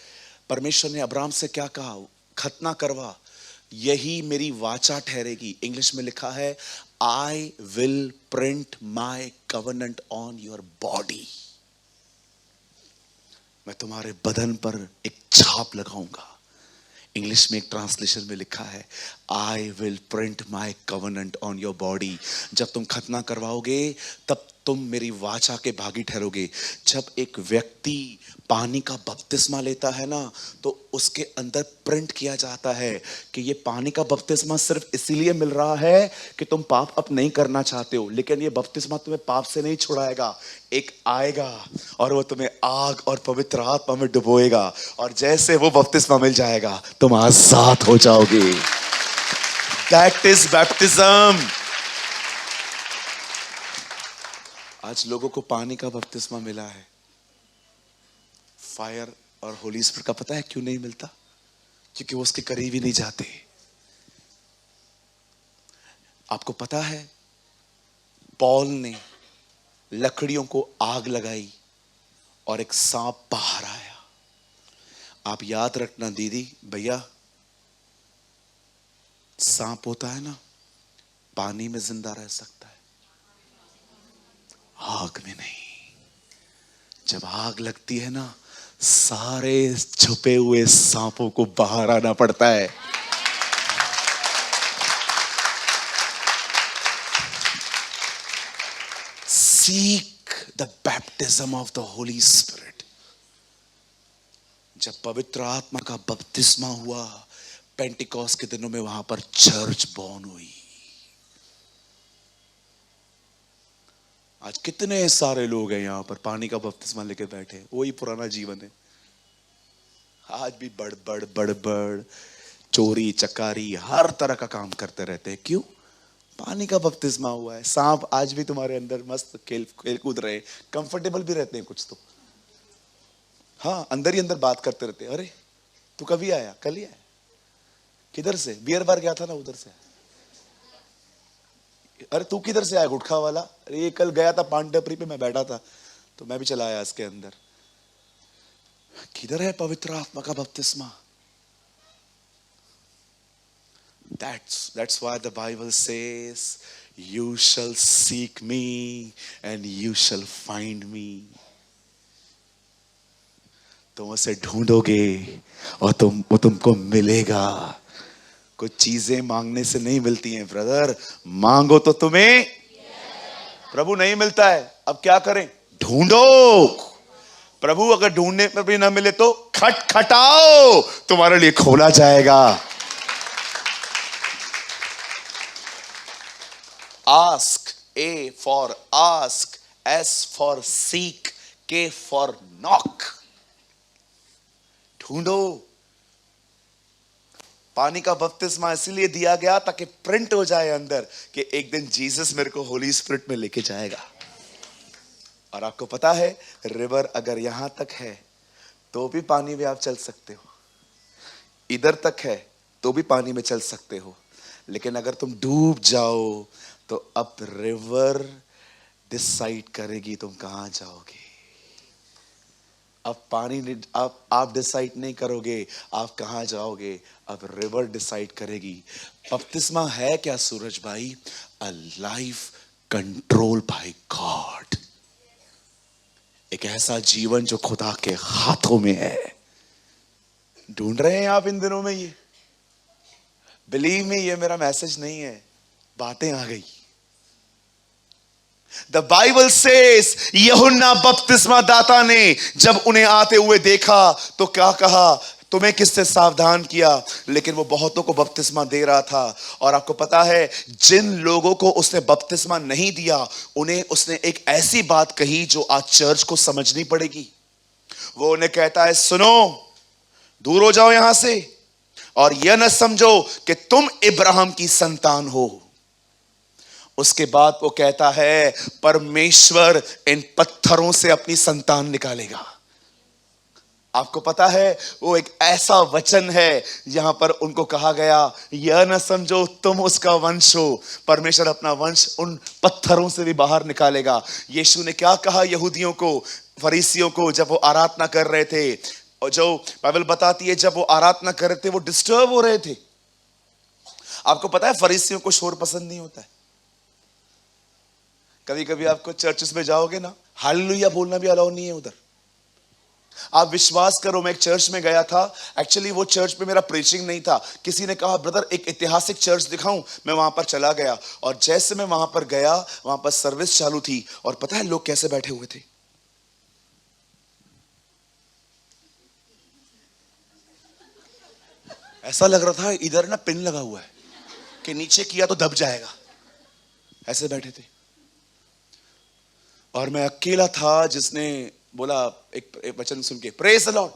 परमेश्वर ने अब्राहम से क्या कहा, खतना करवा, यही मेरी वाचा ठहरेगी। इंग्लिश में लिखा है, I will print my covenant on your body. मैं तुम्हारे बदन पर एक छाप लगाऊंगा। इंग्लिश में एक ट्रांसलेशन में लिखा है, I will print my covenant on your body. जब तुम खतना करवाओगे तब तुम मेरी वाचा के भागी ठहरोगे। जब एक व्यक्ति पानी का बपतिस्मा लेता है ना, तो उसके अंदर प्रिंट किया जाता है कि ये पानी का बपतिस्मा सिर्फ इसीलिए मिल रहा है कि तुम पाप अब नहीं करना चाहते हो, लेकिन ये बपतिस्मा तुम्हें पाप से नहीं छुड़ाएगा। एक आएगा और वो तुम्हें आग और पवित्र आत्मा में डुबोएगा, और जैसे वो बपतिस्मा मिल जाएगा तुम आजाद हो जाओगे। That is baptism. आज लोगों को पानी का बपतिस्मा मिला है, फायर और होली स्पिरिट का पता है क्यों नहीं मिलता? क्योंकि वो उसके करीब ही नहीं जाते। आपको पता है पौल ने लकड़ियों को आग लगाई और एक सांप बाहर आया। आप याद रखना दीदी भैया, सांप होता है ना, पानी में जिंदा रह सकता है, आग में नहीं। जब आग लगती है ना, सारे छुपे हुए सांपों को बाहर आना पड़ता है। Seek the baptism of the Holy Spirit. जब पवित्र आत्मा का बपतिस्मा हुआ पेंटिकॉस्ट के दिनों में, वहां पर चर्च बॉर्न हुई। आज कितने सारे लोग हैं यहां पर पानी का बपतिस्मा लेके बैठे, वही पुराना जीवन है। आज भी बड़ चोरी चकारी हर तरह का काम करते रहते हैं। क्यों? पानी का बपतिस्मा हुआ है। सांप आज भी तुम्हारे अंदर मस्त खेल कूद रहे, कंफर्टेबल भी रहते हैं कुछ तो, हाँ अंदर ही अंदर बात करते रहते हैं। अरे तू कभी आया? कल ही आया। किधर से? बियर बार गया था ना, उधर से। अरे तू किधर से आया? गुटखा वाला? अरे ये कल गया था पान टपरी पे, मैं बैठा था तो मैं भी चला आया इसके अंदर। किधर है पवित्र आत्मा का बपतिस्मा? That's why the Bible says, you shall seek me and you shall find me. तुम उसे ढूंढोगे और तुमको मिलेगा। कुछ चीजें मांगने से नहीं मिलती हैं ब्रदर, मांगो तो तुम्हें प्रभु नहीं मिलता है। अब क्या करें? ढूंढो। प्रभु अगर ढूंढने पर भी ना मिले तो खटखटाओ, तुम्हारे लिए खोला जाएगा। Ask, A for ask, S for seek, K for knock. ढूंढो। पानी का बपतिस्मा इसलिए दिया गया ताकि प्रिंट हो जाए अंदर कि एक दिन जीसस मेरे को होली स्पिरिट में लेके जाएगा। और आपको पता है रिवर अगर यहां तक है तो भी पानी में आप चल सकते हो, इधर तक है तो भी पानी में चल सकते हो, लेकिन अगर तुम डूब जाओ तो अब रिवर डिसाइड करेगी तुम कहां जाओगे। अब पानी आप डिसाइड नहीं करोगे आप कहां जाओगे, अब रिवर डिसाइड करेगी। बपतिस्मा है क्या सूरज भाई? A life control by God. एक ऐसा जीवन जो खुदा के हाथों में है। ढूंढ रहे हैं आप इन दिनों में? ये बिलीव मी, ये मेरा मैसेज नहीं है, बातें आ गई। The Bible says, यूहन्ना बपतिस्मा दाता ने जब उन्हें आते हुए देखा तो क्या कहा? तुम्हें किससे सावधान किया? लेकिन वो बहुतों को बपतिस्मा दे रहा था। और आपको पता है, जिन लोगों को उसने बपतिस्मा नहीं दिया, उन्हें उसने एक ऐसी बात कही जो आज चर्च को समझनी पड़ेगी। वो उन्हें कहता है, सुनो, दूर हो जाओ यहां से और यह न समझो कि तुम इब्राहिम की संतान हो। उसके बाद वो कहता है, परमेश्वर इन पत्थरों से अपनी संतान निकालेगा। आपको पता है, वो एक ऐसा वचन है यहां पर उनको कहा गया, यह न समझो तुम उसका वंश हो, परमेश्वर अपना वंश उन पत्थरों से भी बाहर निकालेगा। यीशु ने क्या कहा यहूदियों को, फरीसियों को, जब वो आराधना कर रहे थे? और जो बाइबल बताती है, जब वो आराधना कर रहे थे वो डिस्टर्ब हो रहे थे। आपको पता है, फरीसियों को शोर पसंद नहीं होता है। कभी कभी आपको चर्चेस में जाओगे ना, हालेलुया बोलना भी अलाउ नहीं है उधर। आप विश्वास करो, मैं एक चर्च में गया था। एक्चुअली वो चर्च में मेरा प्रीचिंग नहीं था। किसी ने कहा, ब्रदर एक ऐतिहासिक चर्च दिखाऊं? मैं वहां पर चला गया और जैसे मैं वहां पर गया, वहां पर सर्विस चालू थी और पता है लोग कैसे बैठे हुए थे? ऐसा लग रहा था इधर ना पिन लगा हुआ है कि नीचे किया तो दब जाएगा। ऐसे बैठे थे और मैं अकेला था जिसने बोला एक वचन सुन के, प्रेज द लॉर्ड।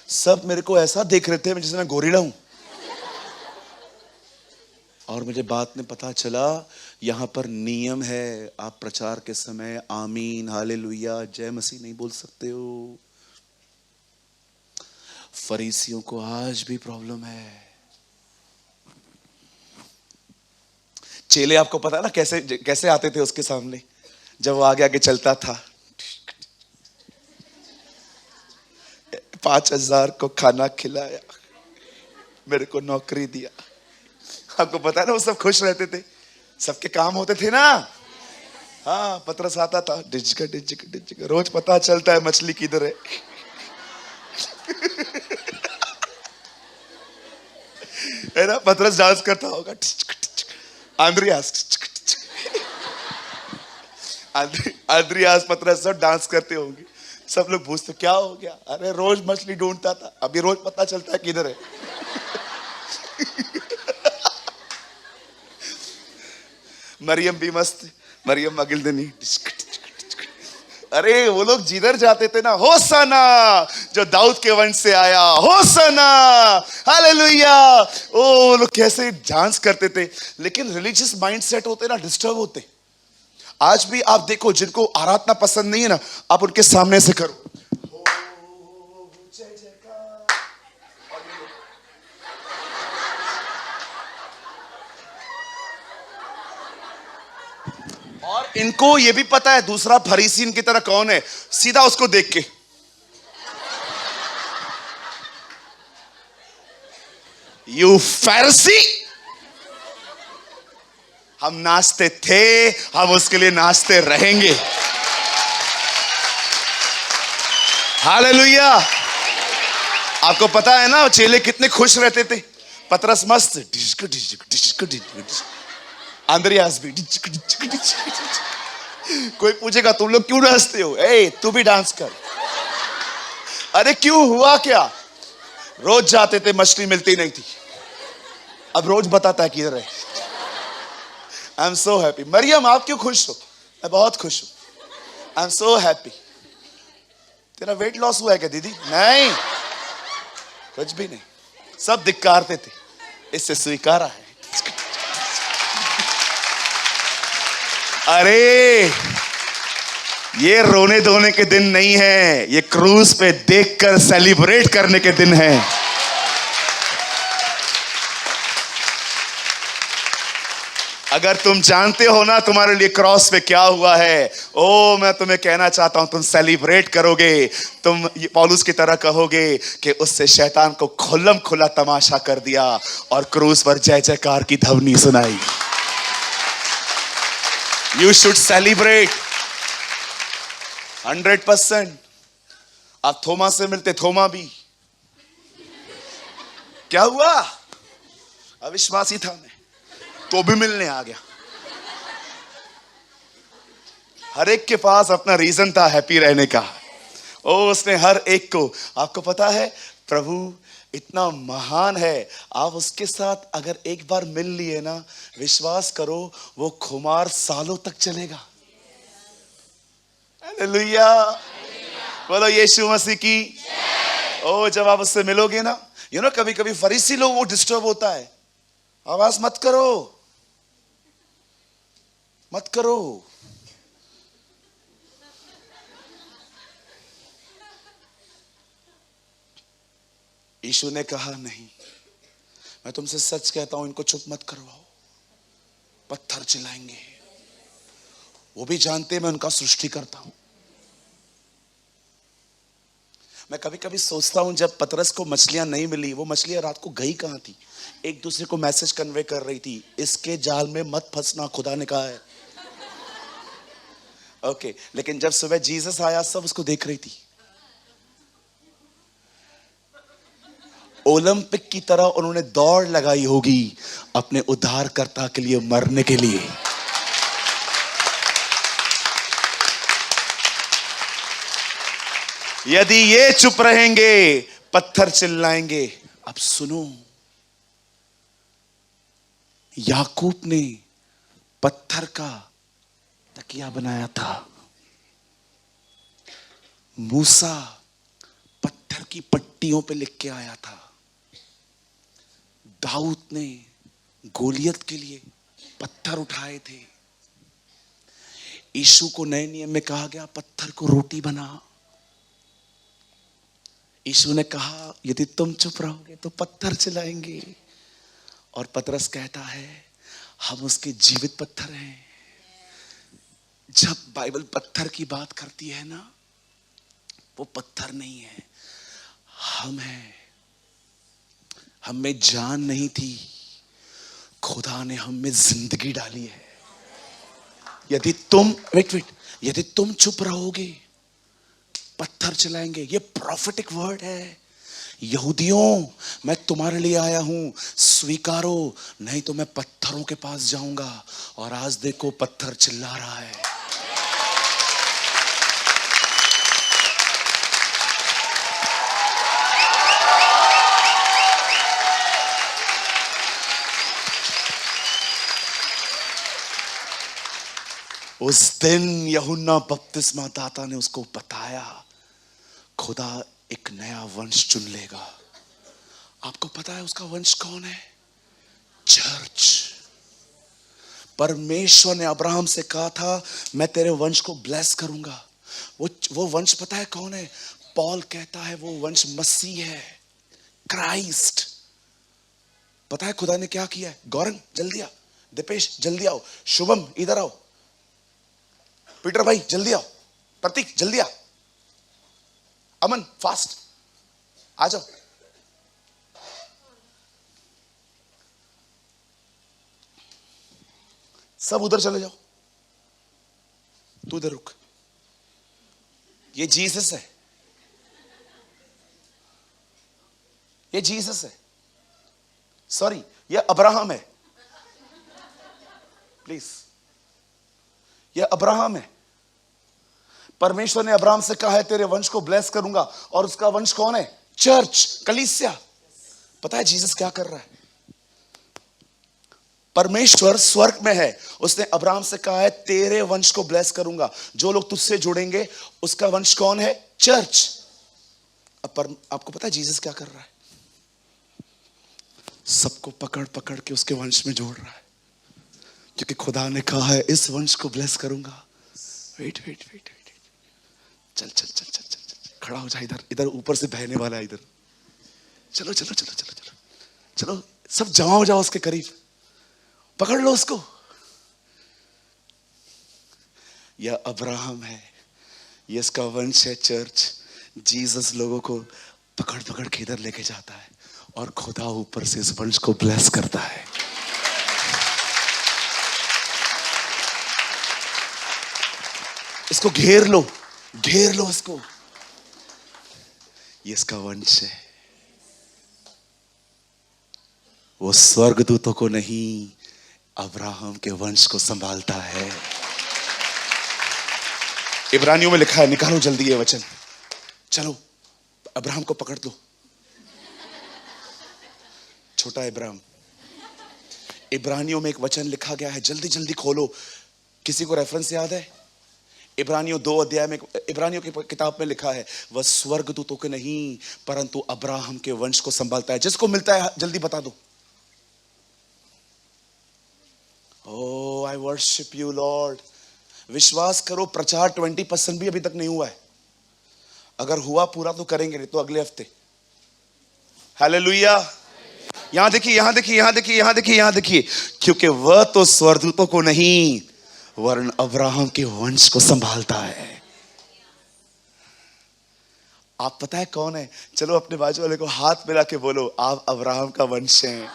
सब मेरे को ऐसा देख रहे थे जैसे मैं गोरिल्ला हूं। और मुझे बात में पता चला, यहां पर नियम है, आप प्रचार के समय आमीन, हालेलुया, जय मसीह नहीं बोल सकते हो। फरीसियों को आज भी प्रॉब्लम है। चेले आपको पता है ना कैसे कैसे आते थे उसके सामने, जब वो आगे आगे चलता था। 5,000 को खाना खिलाया, मेरे को नौकरी दिया। आपको पता है ना, वो सब खुश रहते थे, सबके काम होते थे ना। हाँ, पत्रस आता था, डिजका डिजका डिजका, रोज पता चलता है मछली किधर है। है ना, पत्रस डांस करता होगा, आंद्रियास पतरस सब डांस करते होंगे। सब लोग पूछते क्या हो गया? अरे रोज मछली ढूंढता था, अभी रोज पता चलता है किधर है। मरियम भी मस्त, मरियम मगिलदनी। अरे वो लोग जिधर जाते थे ना, होसना जो दाऊद के वंश से आया, होसना, हालेलुया। ओ लोग कैसे डांस करते थे। लेकिन रिलीजियस माइंडसेट होते ना, डिस्टर्ब होते। आज भी आप देखो, जिनको आराधना पसंद नहीं है ना, आप उनके सामने से करो, और इनको ये भी पता है दूसरा फरीसी इनकी तरह कौन है, सीधा उसको देख के, यू फैरिसी। हम नाचते थे, हम उसके लिए नाचते रहेंगे। हालेलुया। आपको पता है ना चेले कितने खुश रहते थे? पतरस मस्त, डिस्क डिस्क डिस्क डिस्क, आंद्रियास भी डिस्क डिस्क डिस्क। कोई पूछेगा तुम लोग क्यों नाचते हो? ए तू भी डांस कर। अरे क्यों, हुआ क्या? रोज जाते थे, मछली मिलती नहीं थी, अब रोज बताता है किधर है। I am so happy. मरियम आप क्यों खुश हो? मैं बहुत खुश हूं, आई एम सो हैप्पी। तेरा वेट लॉस हुआ है क्या दीदी? नहीं, कुछ भी नहीं, सब धिक्कारते थे, इससे स्वीकारा है। अरे ये रोने धोने के दिन नहीं है, ये क्रूज पे देखकर सेलिब्रेट करने के दिन है। अगर तुम जानते हो ना तुम्हारे लिए क्रॉस पे क्या हुआ है, ओ मैं तुम्हें कहना चाहता हूं, तुम सेलिब्रेट करोगे। तुम पौलुस की तरह कहोगे कि उससे शैतान को खुल्लम खुला तमाशा कर दिया और क्रूस पर जय जयकार की ध्वनि सुनाई। You should celebrate 100%। आप थोमा से मिलते, थोमा भी क्या हुआ? अविश्वासी था मैं, तो भी मिलने आ गया। हर एक के पास अपना रीजन था हैप्पी रहने का। ओ उसने हर एक को, आपको पता है प्रभु इतना महान है, आप उसके साथ अगर एक बार मिल लिए ना, विश्वास करो वो खुमार सालों तक चलेगा। हालेलुया, बोलो यीशु मसीह की। ओ जब आप उससे मिलोगे ना, कभी कभी फरीसी लोग वो डिस्टर्ब होता है, आवाज मत करो मत करो। यीशु ने कहा नहीं, मैं तुमसे सच कहता हूं, इनको चुप मत करवाओ, पत्थर चिल्लाएंगे। वो भी जानते हैं मैं उनका सृष्टि करता हूं। मैं कभी कभी सोचता हूं, जब पतरस को मछलियां नहीं मिली, वो मछलियां रात को गई कहां थी? एक दूसरे को मैसेज कन्वे कर रही थी, इसके जाल में मत फंसना, खुदा ने कहा है। ओके, लेकिन जब सुबह जीसस आया, सब उसको देख रही थी। ओलंपिक की तरह उन्होंने दौड़ लगाई होगी अपने उद्धारकर्ता के लिए, मरने के लिए। यदि ये चुप रहेंगे, पत्थर चिल्लाएंगे। अब सुनो, याकूब ने पत्थर का तकिया बनाया था, मूसा पत्थर की पट्टियों पे लिख के आया था, दाऊद ने गोलियत के लिए पत्थर उठाए थे, यीशु को नए नियम में कहा गया पत्थर को रोटी बना। यीशु ने कहा यदि तुम चुप रहोगे तो पत्थर चिल्लाएंगे। और पतरस कहता है हम उसके जीवित पत्थर हैं। जब बाइबल पत्थर की बात करती है ना, वो पत्थर नहीं है, हम हैं। हम में जान नहीं थी, खुदा ने हम में जिंदगी डाली है। यदि तुम यदि तुम चुप रहोगे, पत्थर चलाएंगे। ये प्रॉफिटिक वर्ड है। यहूदियों, मैं तुम्हारे लिए आया हूं, स्वीकारो, नहीं तो मैं पत्थरों के पास जाऊंगा। और आज देखो पत्थर चिल्ला रहा है। उस दिन यूहन्ना बपतिस्मा दाता ने उसको बताया, खुदा एक नया वंश चुन लेगा। आपको पता है उसका वंश कौन है? चर्च। परमेश्वर ने अब्राहम से कहा था मैं तेरे वंश को ब्लेस करूंगा। वो वंश पता है कौन है? पॉल कहता है वो वंश मसीह है, क्राइस्ट। पता है खुदा ने क्या किया है? गौरन जल्दी आओ, दीपेश जल्दी आओ, शुभम इधर आओ, पीटर भाई जल्दी आओ, प्रतीक जल्दी आओ, अमन फास्ट आ जाओ। सब उधर चले जाओ, तू इधर रुक। ये जीसस है, ये जीसस है, सॉरी ये अब्राहम है, प्लीज ये अब्राहम है। परमेश्वर ने अब्राहम से कहा है तेरे वंश को ब्लेस करूंगा, और उसका वंश कौन है? चर्च, कलीसिया। पता है जीसस क्या कर रहा है? परमेश्वर स्वर्ग में है, उसने अब्राहम से कहा है तेरे वंश को ब्लेस करूंगा, जो लोग तुझसे जुड़ेंगे उसका वंश कौन है? चर्च। अब आपको पता है जीसस क्या कर रहा है? सबको पकड़ पकड़ के उसके वंश में जोड़ रहा है, क्योंकि खुदा ने कहा है इस वंश को ब्लेस करूंगा। वेट वेट वेट, चल चल चल चल चल चल, खड़ा हो जा, इधर इधर ऊपर से बहने वाला है इधर। चलो चलो चलो चलो चलो चलो, सब जमा हो जाओ उसके करीब, पकड़ लो उसको। यह अब्राहम है, ये इसका वंश है चर्च। जीसस लोगों को पकड़ पकड़ के इधर लेके जाता है, और खुदा ऊपर से इस वंश को ब्लेस करता है। इसको घेर लो, घेर लो इसको, ये इसका वंश है। वो स्वर्गदूतों को नहीं, अब्राहम के वंश को संभालता है। इब्रानियों में लिखा है, निकालो जल्दी ये वचन, चलो अब्राहम को पकड़ लो। छोटा अब्राहम। इब्रानियों में एक वचन लिखा गया है, जल्दी जल्दी खोलो। किसी को रेफरेंस याद है? इब्रानियों 2 अध्याय में, इब्रानियों की किताब में लिखा है, वह स्वर्गदूतों के नहीं परंतु अब्राहम के वंश को संभालता है। जिसको मिलता है जल्दी बता दो। ओ आई वर्शिप यू लॉर्ड। विश्वास करो, प्रचार 20% भी अभी तक नहीं हुआ है। अगर हुआ पूरा तो करेंगे, नहीं तो अगले हफ्ते। हालेलुया। यहां देखिए, यहां देखिए, यहां देखिए, यहां देखिए, यहां देखिए, क्योंकि वह तो स्वर्गदूतों को नहीं वरन अब्राहम के वंश को संभालता है। आप पता है कौन है? चलो अपने बाजू वाले को हाथ मिला के बोलो, आप अब्राहम का वंश हैं।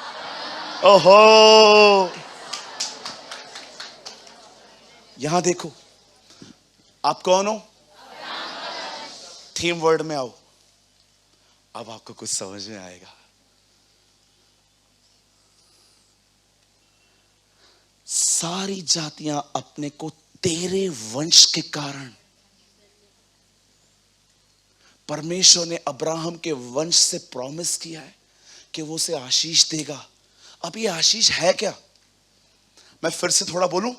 ओहो, यहां देखो, आप कौन हो? थीम वर्ड में आओ। अब आपको कुछ समझ में आएगा। सारी जातियां अपने को तेरे वंश के कारण, परमेश्वर ने अब्राहम के वंश से प्रॉमिस किया है कि वो उसे आशीष देगा। अब ये आशीष है क्या? मैं फिर से थोड़ा बोलूं।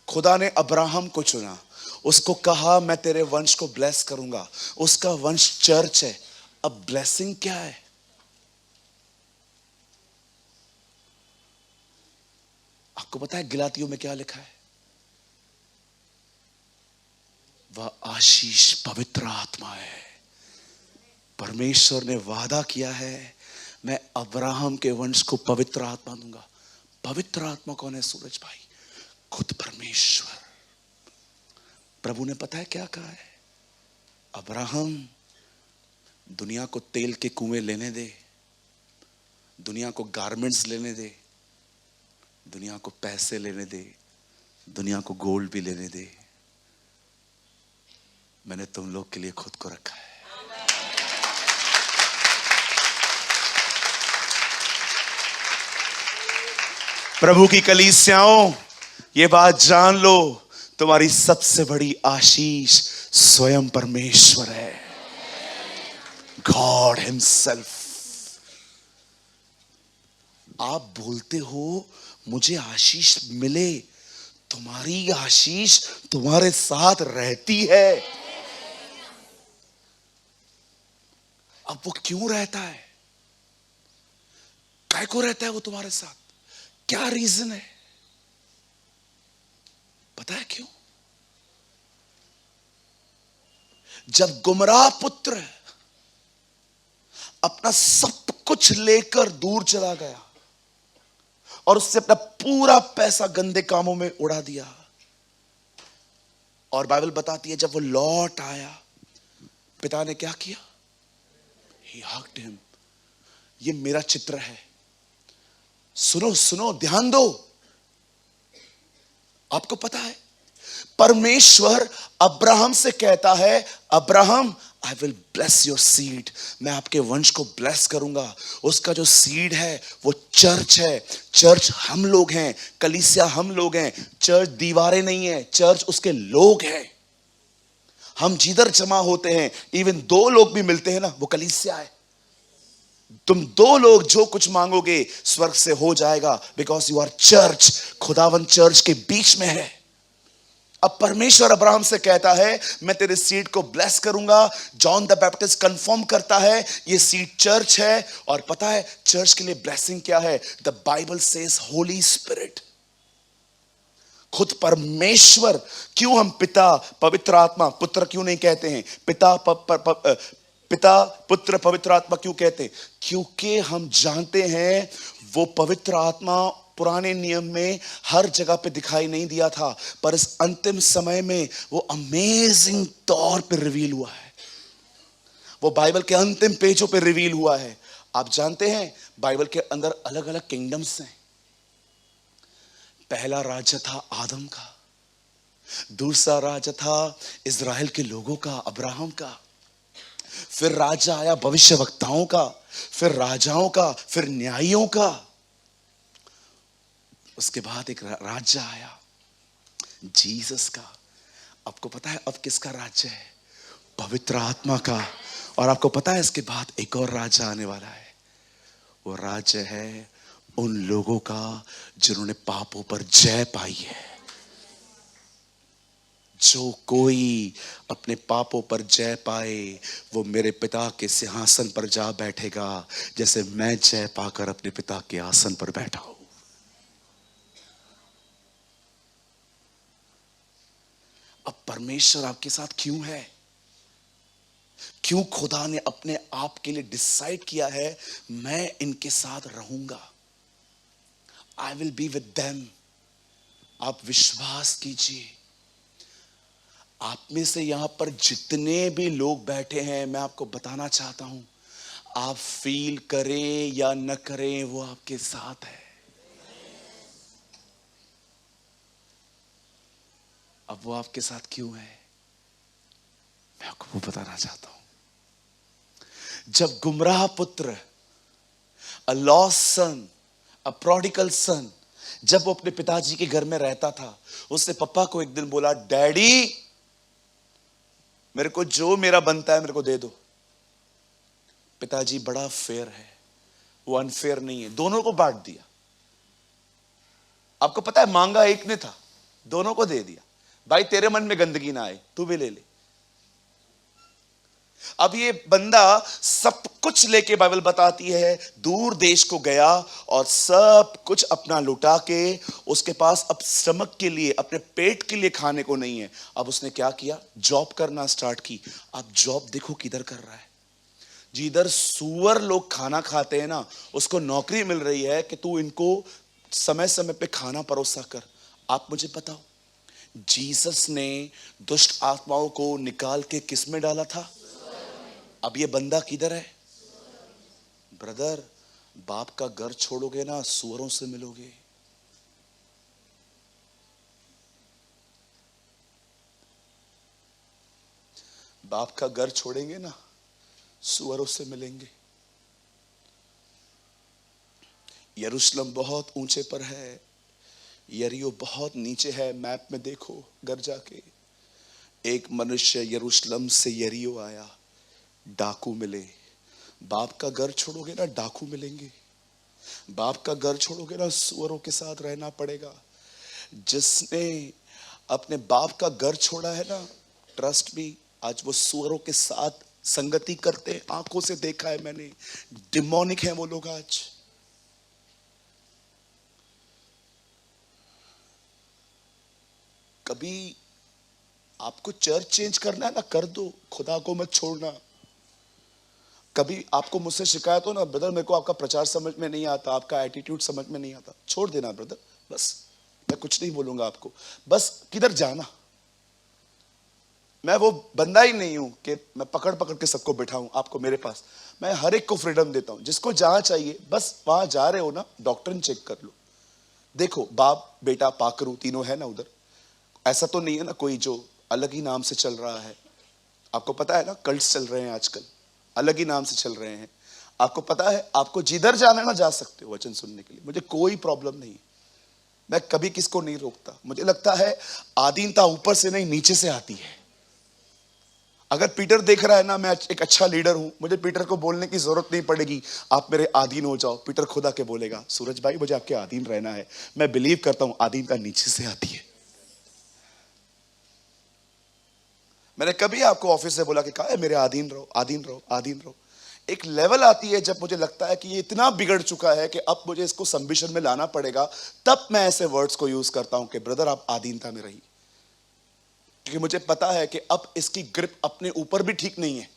खुदा ने अब्राहम को चुना, उसको कहा मैं तेरे वंश को ब्लेस करूंगा। उसका वंश चर्च है। अब ब्लेसिंग क्या है? आपको पता है गलातियों में क्या लिखा है? वह आशीष पवित्र आत्मा है। परमेश्वर ने वादा किया है, मैं अब्राहम के वंश को पवित्र आत्मा दूंगा। पवित्र आत्मा कौन है सूरज भाई? खुद परमेश्वर। प्रभु ने पता है क्या कहा है? अब्राहम, दुनिया को तेल के कुएं लेने दे, दुनिया को गारमेंट्स लेने दे, दुनिया को पैसे लेने दे, दुनिया को गोल्ड भी लेने दे, मैंने तुम लोग के लिए खुद को रखा है। प्रभु की कलीसियाओं, ये बात जान लो, तुम्हारी सबसे बड़ी आशीष स्वयं परमेश्वर है, गॉड हिमसेल्फ। आप बोलते हो मुझे आशीष मिले, तुम्हारी आशीष तुम्हारे साथ रहती है। अब वो क्यों रहता है? काय को रहता है वो तुम्हारे साथ? क्या रीजन है? पता है क्यों? जब गुमराह पुत्र अपना सब कुछ लेकर दूर चला गया और उससे अपना पूरा पैसा गंदे कामों में उड़ा दिया, और बाइबल बताती है जब वो लौट आया, पिता ने क्या किया? He hugged him। ये मेरा चित्र है। सुनो सुनो, ध्यान दो। आपको पता है परमेश्वर अब्राहम से कहता है, Abraham I will bless your seed, मैं आपके वंश को ब्लेस करूंगा। उसका जो सीड है वो चर्च है। चर्च हम लोग हैं, कलीसिया हम लोग हैं। चर्च दीवारें नहीं है, चर्च उसके लोग हैं। हम जिधर जमा होते हैं, इवन 2 लोग भी मिलते हैं ना, वो कलीसिया है। तुम 2 लोग जो कुछ मांगोगे स्वर्ग से हो जाएगा, बिकॉज यू आर चर्च। खुदावन चर्च के बीच में है। अब परमेश्वर अब्राहम से कहता है मैं तेरे सीड को ब्लेस करूंगा। जॉन द बैप्टिस्ट कंफर्म करता है ये सीड चर्च है। और पता है चर्च के लिए ब्लेसिंग क्या है? The Bible says Holi spirit, खुद परमेश्वर। क्यों हम पिता, पवित्र आत्मा, पुत्र क्यों नहीं कहते हैं? पिता पिता, पुत्र, पवित्र आत्मा क्यों कहते हैं? क्योंकि हम जानते हैं वो पवित्र आत्मा पुराने नियम में हर जगह पे दिखाई नहीं दिया था, पर इस अंतिम समय में वो अमेजिंग तौर पे रिवील हुआ है। वो बाइबल के अंतिम पेजों पे रिवील हुआ है। आप जानते हैं बाइबल के अंदर अलग अलग किंगडम्स हैं। पहला राज्य था आदम का, दूसरा राज्य था इज़राइल के लोगों का, अब्राहम का। फिर राज्य आया भविष्यवक्ताओं का, फिर राजाओं का, फिर न्यायियों का। उसके बाद एक राज्य आया जीसस का। आपको पता है अब किसका राज्य है? पवित्र आत्मा का। और आपको पता है इसके बाद एक और राज्य आने वाला है। वो राज्य है उन लोगों का जिन्होंने पापों पर जय पाई है। जो कोई अपने पापों पर जय पाए वो मेरे पिता के सिंहासन पर जा बैठेगा, जैसे मैं जय पाकर अपने पिता के आसन पर बैठा हूं। अब परमेश्वर आपके साथ क्यों है? क्यों खुदा ने अपने आप के लिए डिसाइड किया है मैं इनके साथ रहूंगा? I will be with them. आप विश्वास कीजिए, आप में से यहां पर जितने भी लोग बैठे हैं, मैं आपको बताना चाहता हूं, आप फील करें या न करें वो आपके साथ है। अब वो आपके साथ क्यों है, मैं आपको वो बताना चाहता हूं। जब गुमराह पुत्र, a lost sun, a prodigal सन, जब वो अपने पिताजी के घर में रहता था, उसने पापा को एक दिन बोला, डैडी मेरे को जो मेरा बनता है मेरे को दे दो। पिताजी बड़ा फेयर है, वो अनफेयर नहीं है, दोनों को बांट दिया। आपको पता है मांगा एक ने था, दोनों को दे दिया। भाई तेरे मन में गंदगी ना आए, तू भी ले ले। अब ये बंदा सब कुछ लेके, बाइबल बताती है, दूर देश को गया और सब कुछ अपना लुटा के, उसके पास अब स्टमक के लिए, अपने पेट के लिए खाने को नहीं है। अब उसने क्या किया, जॉब करना स्टार्ट की। अब जॉब देखो किधर कर रहा है, जिधर सुअर लोग खाना खाते हैं ना, उसको नौकरी मिल रही है कि तू इनको समय समय पे खाना परोसा कर। आप मुझे बताओ, जीसस ने दुष्ट आत्माओं को निकाल के किस में डाला था? अब ये बंदा किधर है? ब्रदर, बाप का घर छोड़ोगे ना, सुअरों से मिलोगे। बाप का घर छोड़ेंगे ना, सुअरों से मिलेंगे। यरूशलेम बहुत ऊंचे पर है, यरीहो बहुत नीचे है। मैप में देखो घर जाके। एक मनुष्य यरूशलेम से यरीहो आया, डाकू मिले। बाप का घर छोड़ोगे ना, डाकू मिलेंगे। बाप का घर छोड़ोगे ना, सुअरों के साथ रहना पड़ेगा। जिसने अपने बाप का घर छोड़ा है ना, ट्रस्ट भी, आज वो सुअरों के साथ संगति करते हैं। आंखों से देखा है मैंने, डिमोनिक हैं वो लोग आज। कभी आपको चर्च चेंज करना है ना, कर दो, खुदा को मत छोड़ना। कभी आपको मुझसे शिकायत हो ना, ब्रदर मेरे को आपका प्रचार समझ में नहीं आता, आपका एटीट्यूड समझ में नहीं आता, छोड़ देना ब्रदर, बस मैं कुछ नहीं बोलूंगा आपको। बस किधर जाना, मैं वो बंदा ही नहीं हूं कि मैं पकड़ पकड़ के सबको बिठाऊं आपको मेरे पास। मैं हर एक को फ्रीडम देता हूं, जिसको जहां चाहिए, बस वहां जा रहे हो ना, डॉक्टर चेक कर लो। देखो बाप बेटा पाकरू तीनों है ना उधर। ऐसा तो नहीं है ना कोई जो अलग ही नाम से चल रहा है। आपको पता है ना, कल्ट्स चल रहे हैं आजकल, अलग ही नाम से चल रहे हैं। आपको पता है, आपको जिधर जाना है ना जा सकते हो वचन सुनने के लिए, मुझे कोई प्रॉब्लम नहीं। मैं कभी किसको नहीं रोकता। मुझे लगता है आधीनता ऊपर से नहीं नीचे से आती है। अगर पीटर देख रहा है ना, मैं एक अच्छा लीडर हूं, मुझे पीटर को बोलने की जरूरत नहीं पड़ेगी आप मेरे अधीन हो जाओ। पीटर खुद आके बोलेगा, सूरज भाई मुझे आपके अधीन रहना है। मैं बिलीव करता हूं अधीनता नीचे से आती है। मैंने कभी आपको ऑफिस से बोला कि कहा है मेरे अधीन रहो, अधीन रहो, अधीन रहो। एक लेवल आती है जब मुझे लगता है कि ये इतना बिगड़ चुका है कि अब मुझे इसको संबिशन में लाना पड़ेगा, तब मैं ऐसे वर्ड्स को यूज करता हूं कि ब्रदर आप अधीनता में रहिए। क्योंकि मुझे पता है कि अब इसकी ग्रिप अपने ऊपर भी ठीक नहीं है।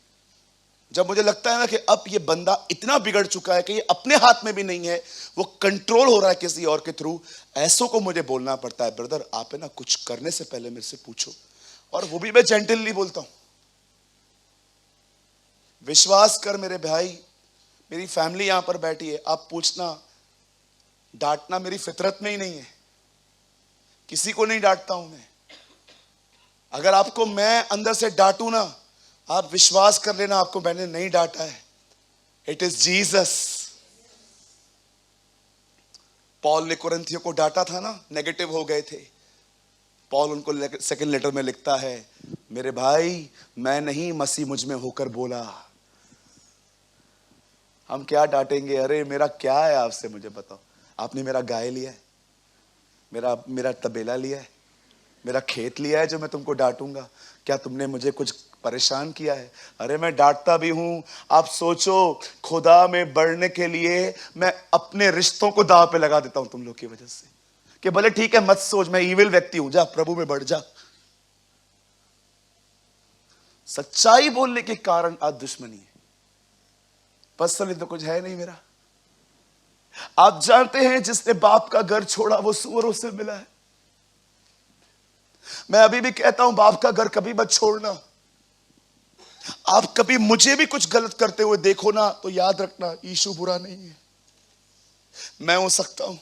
जब मुझे लगता है ना कि अब ये बंदा इतना बिगड़ चुका है कि ये अपने हाथ में भी नहीं है, वो कंट्रोल हो रहा है किसी और के थ्रू, ऐसों को मुझे बोलना पड़ता है, ब्रदर आप है ना कुछ करने से पहले मेरे से पूछो। और वो भी मैं जेंटली बोलता हूं। विश्वास कर मेरे भाई, मेरी फैमिली यहां पर बैठी है, आप पूछना, डांटना मेरी फितरत में ही नहीं है, किसी को नहीं डांटता हूं मैं। अगर आपको मैं अंदर से डांटू ना, आप विश्वास कर लेना आपको मैंने नहीं डांटा है। It is Jesus. पॉल ने कुरिन्थियों को डांटा था ना, नेगेटिव हो गए थे। पॉल उनको सेकंड लेटर में लिखता है, मेरे भाई, मैं नहीं, मसीह मुझ में होकर बोला। हम क्या डांटेंगे? अरे मेरा क्या है आपसे, मुझे बताओ। आपने मेरा गाय लिया है, मेरा मेरा तबेला लिया है, मेरा खेत लिया है जो मैं तुमको डांटूंगा? क्या तुमने मुझे कुछ परेशान किया है? अरे मैं डांटता भी हूं। आप सोचो, खुदा में बढ़ने के लिए मैं अपने रिश्तों को दांव पे लगा देता हूं तुम लोग की वजह से, कि भले ठीक है, मत सोच मैं ईविल व्यक्ति हूं, जा प्रभु में बढ़ जा। सच्चाई बोलने के कारण आज दुश्मनी है। पर्सनली तो कुछ है नहीं मेरा। आप जानते हैं, जिसने बाप का घर छोड़ा वो सुअरों से मिला है। मैं अभी भी कहता हूं, बाप का घर कभी मत छोड़ना। आप कभी मुझे भी कुछ गलत करते हुए देखो ना, तो याद रखना यीशु बुरा नहीं है, मैं हो सकता हूं।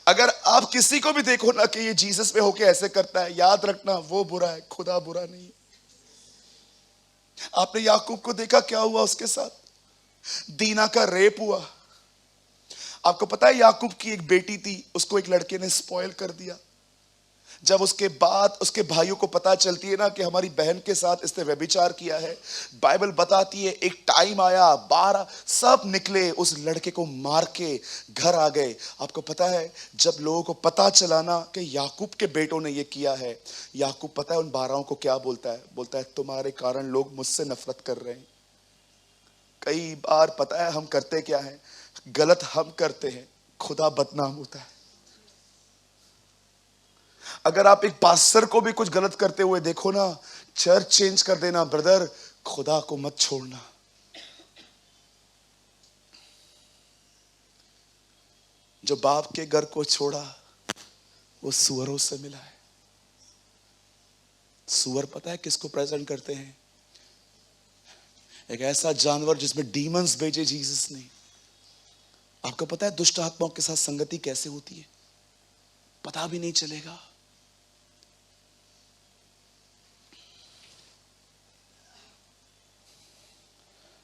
अगर आप किसी को भी देखो ना कि ये जीसस में होके ऐसे करता है, याद रखना वो बुरा है, खुदा बुरा नहीं है। आपने याकूब को देखा क्या हुआ उसके साथ? दीना का रेप हुआ। आपको पता है, याकूब की एक बेटी थी, उसको एक लड़के ने स्पॉइल कर दिया। जब उसके बाद उसके भाइयों को पता चलती है ना कि हमारी बहन के साथ इसने व्यभिचार किया है, बाइबल बताती है एक टाइम आया, 12 सब निकले उस लड़के को मार के घर आ गए। आपको पता है, जब लोगों को पता चला ना कि याकूब के बेटों ने ये किया है, याकूब पता है उन 12 को क्या बोलता है? बोलता है, तुम्हारे कारण लोग मुझसे नफरत कर रहे हैं। कई बार पता है हम करते क्या है? गलत हम करते हैं, खुदा बदनाम होता है। अगर आप एक पास्टर को भी कुछ गलत करते हुए देखो ना, चर्च चेंज कर देना ब्रदर, खुदा को मत छोड़ना। जो बाप के घर को छोड़ा वो सुअरों से मिला है। सुअर पता है किसको प्रेजेंट करते हैं? एक ऐसा जानवर जिसमें डीमंस भेजे जीसस ने। आपको पता है दुष्ट आत्माओं के साथ संगति कैसे होती है? पता भी नहीं चलेगा।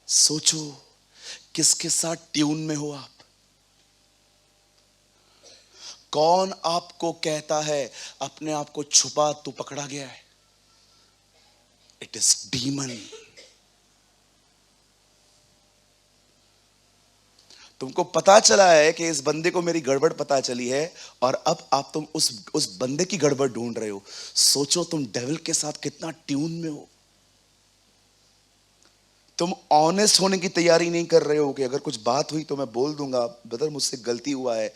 सोचो किसके साथ ट्यून में हो आप। कौन आपको कहता है अपने आप को छुपा, तू पकड़ा गया है? It is demon. तुमको पता चला है कि इस बंदे को मेरी गड़बड़ पता चली है, और अब तुम उस बंदे की गड़बड़ ढूंढ रहे हो। सोचो तुम डेविल के साथ कितना ट्यून में हो। तुम ऑनेस्ट होने की तैयारी नहीं कर रहे हो कि अगर कुछ बात हुई तो मैं बोल दूंगा, ब्रदर मुझसे गलती हुआ है।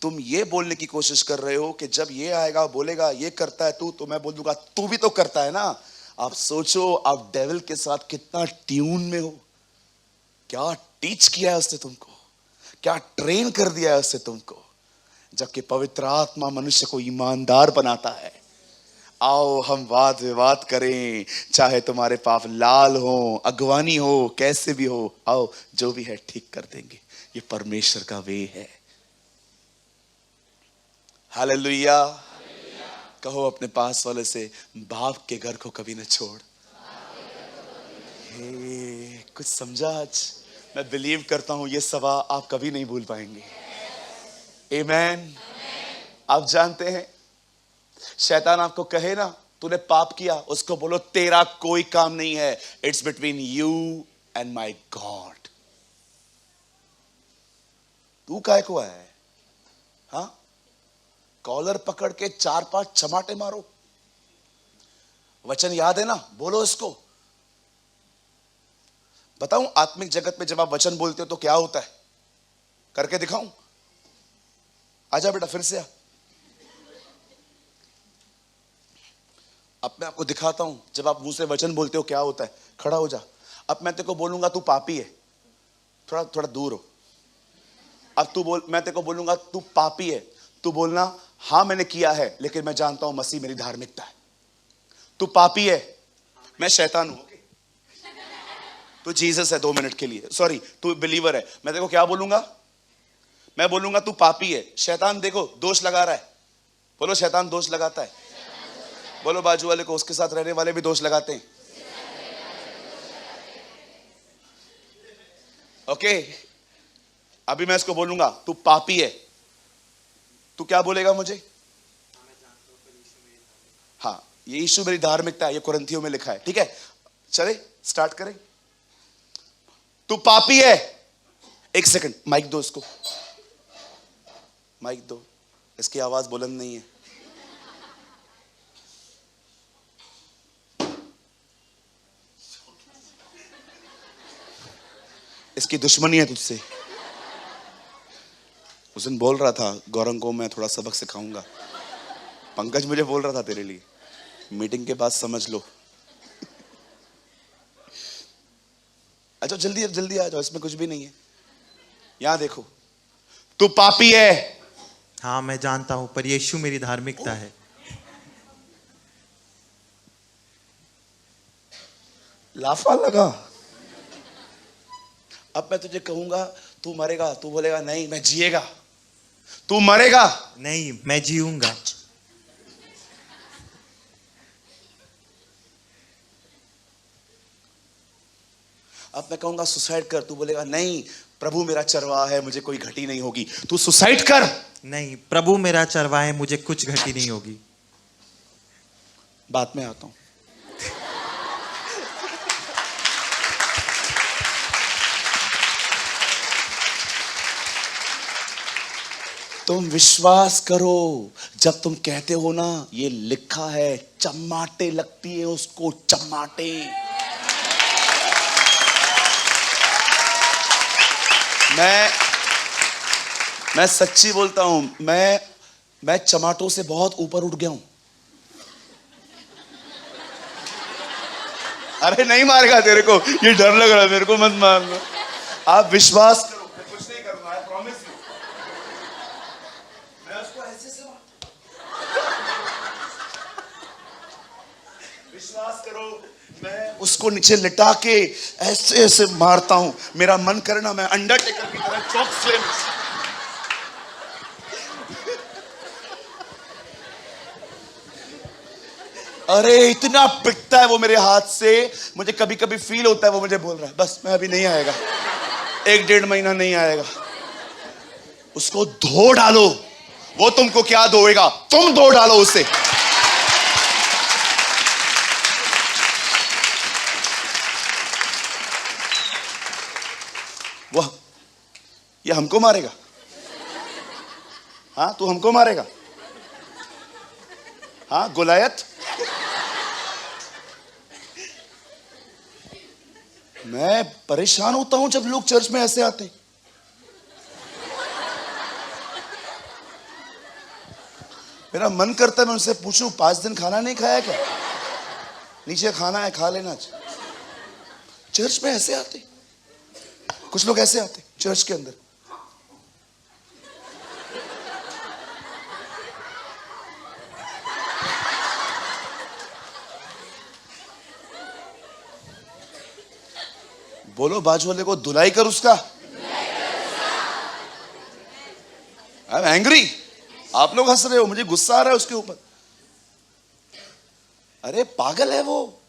तुम ये बोलने की कोशिश कर रहे हो कि जब ये आएगा बोलेगा ये करता है तू, तो मैं बोल दूंगा तू भी तो करता है ना। आप सोचो आप डेविल के साथ कितना ट्यून में हो। क्या टीच किया है उसने तुमको, क्या ट्रेन कर दिया है उसने तुमको। जबकि पवित्र आत्मा मनुष्य को ईमानदार बनाता है। आओ हम वाद विवाद करें, चाहे तुम्हारे पाप लाल हो, अगवानी हो, कैसे भी हो, आओ जो भी है ठीक कर देंगे। ये परमेश्वर का वे है। हालेलुया। कहो अपने पास वाले से, बाप के घर को कभी न छोड़। कुछ समझा आज? मैं बिलीव करता हूं ये सवा आप कभी नहीं भूल पाएंगे। आमेन। आप जानते हैं, शैतान आपको कहे ना तूने पाप किया, उसको बोलो तेरा कोई काम नहीं है, it's between you and my God. तू काहे को आया है? हाँ, कॉलर पकड़ के 4-5 चमाटे मारो। वचन याद है ना, बोलो इसको। बताऊं आत्मिक जगत में जब आप वचन बोलते हो तो क्या होता है? करके दिखाऊं? आजा बेटा फिर से आ। अब मैं आपको दिखाता हूं, जब आप मुंह से वचन बोलते हो क्या होता है। खड़ा हो जा। अब मैं तेरे को बोलूंगा तू पापी है, थोड़ा थोड़ा दूर हो। अब तू बोल, मैं तेरे को बोलूंगा तू पापी है, तू बोलना हाँ मैंने किया है, लेकिन मैं जानता हूं मसीह मेरी धार्मिकता है। तू पापी है, मैं शैतान हूं। तू जीसस है 2 मिनट के लिए, सॉरी तू बिलीवर है। मैं तेरे को क्या बोलूंगा? मैं बोलूंगा तू पापी है। शैतान देखो दोष लगा रहा है। बोलो शैतान दोष लगाता है। बोलो बाजू वाले को, उसके साथ रहने वाले भी दोष लगाते हैं। ओके, अभी मैं इसको बोलूंगा तू पापी है, तू क्या बोलेगा मुझे? हाँ, ये यीशु मेरी धार्मिकता है, ये कुरिन्थियों में लिखा है। ठीक है, चले स्टार्ट करें। तू पापी है। एक सेकंड, माइक दो इसको, माइक दो, इसकी आवाज बुलंद नहीं है। इसकी दुश्मनी है तुझसे। उस दिन बोल रहा था गौरंग को मैं थोड़ा सबक सिखाऊंगा, पंकज मुझे बोल रहा था तेरे लिए, मीटिंग के बाद समझ लो। अच्छा जल्दी जल्दी आ जाओ, इसमें कुछ भी नहीं है। यहां देखो, तू पापी है। हाँ मैं जानता हूं, पर यीशु मेरी धार्मिकता है। लाफा लगा। अब मैं तुझे कहूंगा तू मरेगा, तू बोलेगा नहीं मैं जिएगा। तू मरेगा। नहीं मैं जीऊंगा। अब मैं कहूंगा सुसाइड कर, तू बोलेगा नहीं प्रभु मेरा चरवाहा है, मुझे कोई घटी नहीं होगी। तू सुसाइड कर। नहीं, प्रभु मेरा चरवाहा है, मुझे कुछ घटी नहीं होगी। बात में आता हूं। तुम विश्वास करो, जब तुम कहते हो ना ये लिखा है, चमाटे लगती है उसको, चमाटे। मैं सच्ची बोलता हूं, मैं चमाटों से बहुत ऊपर उठ गया हूं। अरे नहीं मारेगा तेरे को, ये डर लग रहा है मेरे को, मत मारना। आप विश्वास करो, मैं कुछ नहीं करूंगा, आई प्रॉमिस यू। मैं उसको ऐसे से विश्वास करो, मैं उसको नीचे लिटा के ऐसे ऐसे मारता हूं। मेरा मन करना मैं अंडरटेकर की तरह चौक स्लैम। अरे इतना पिटता है वो मेरे हाथ से, मुझे कभी कभी फील होता है वो मुझे बोल रहा है बस मैं अभी नहीं आएगा, 1-1.5 महीना नहीं आएगा। उसको धो डालो। वो तुमको क्या धोएगा, तुम धो डालो उसे। वो ये हमको मारेगा। हाँ तू हमको मारेगा। हाँ गोलायत। मैं परेशान होता हूं जब लोग चर्च में ऐसे आते हैं। मेरा मन करता है मैं उनसे पूछूं 5 दिन खाना नहीं खाया क्या, नीचे खाना है खा लेना। चर्च में ऐसे आते, कुछ लोग ऐसे आते चर्च के अंदर। बोलो बाजू वाले को, धुलाई कर उसका। I am angry. आप लोग हंस रहे हो, मुझे गुस्सा आ रहा है उसके ऊपर। अरे पागल है वो।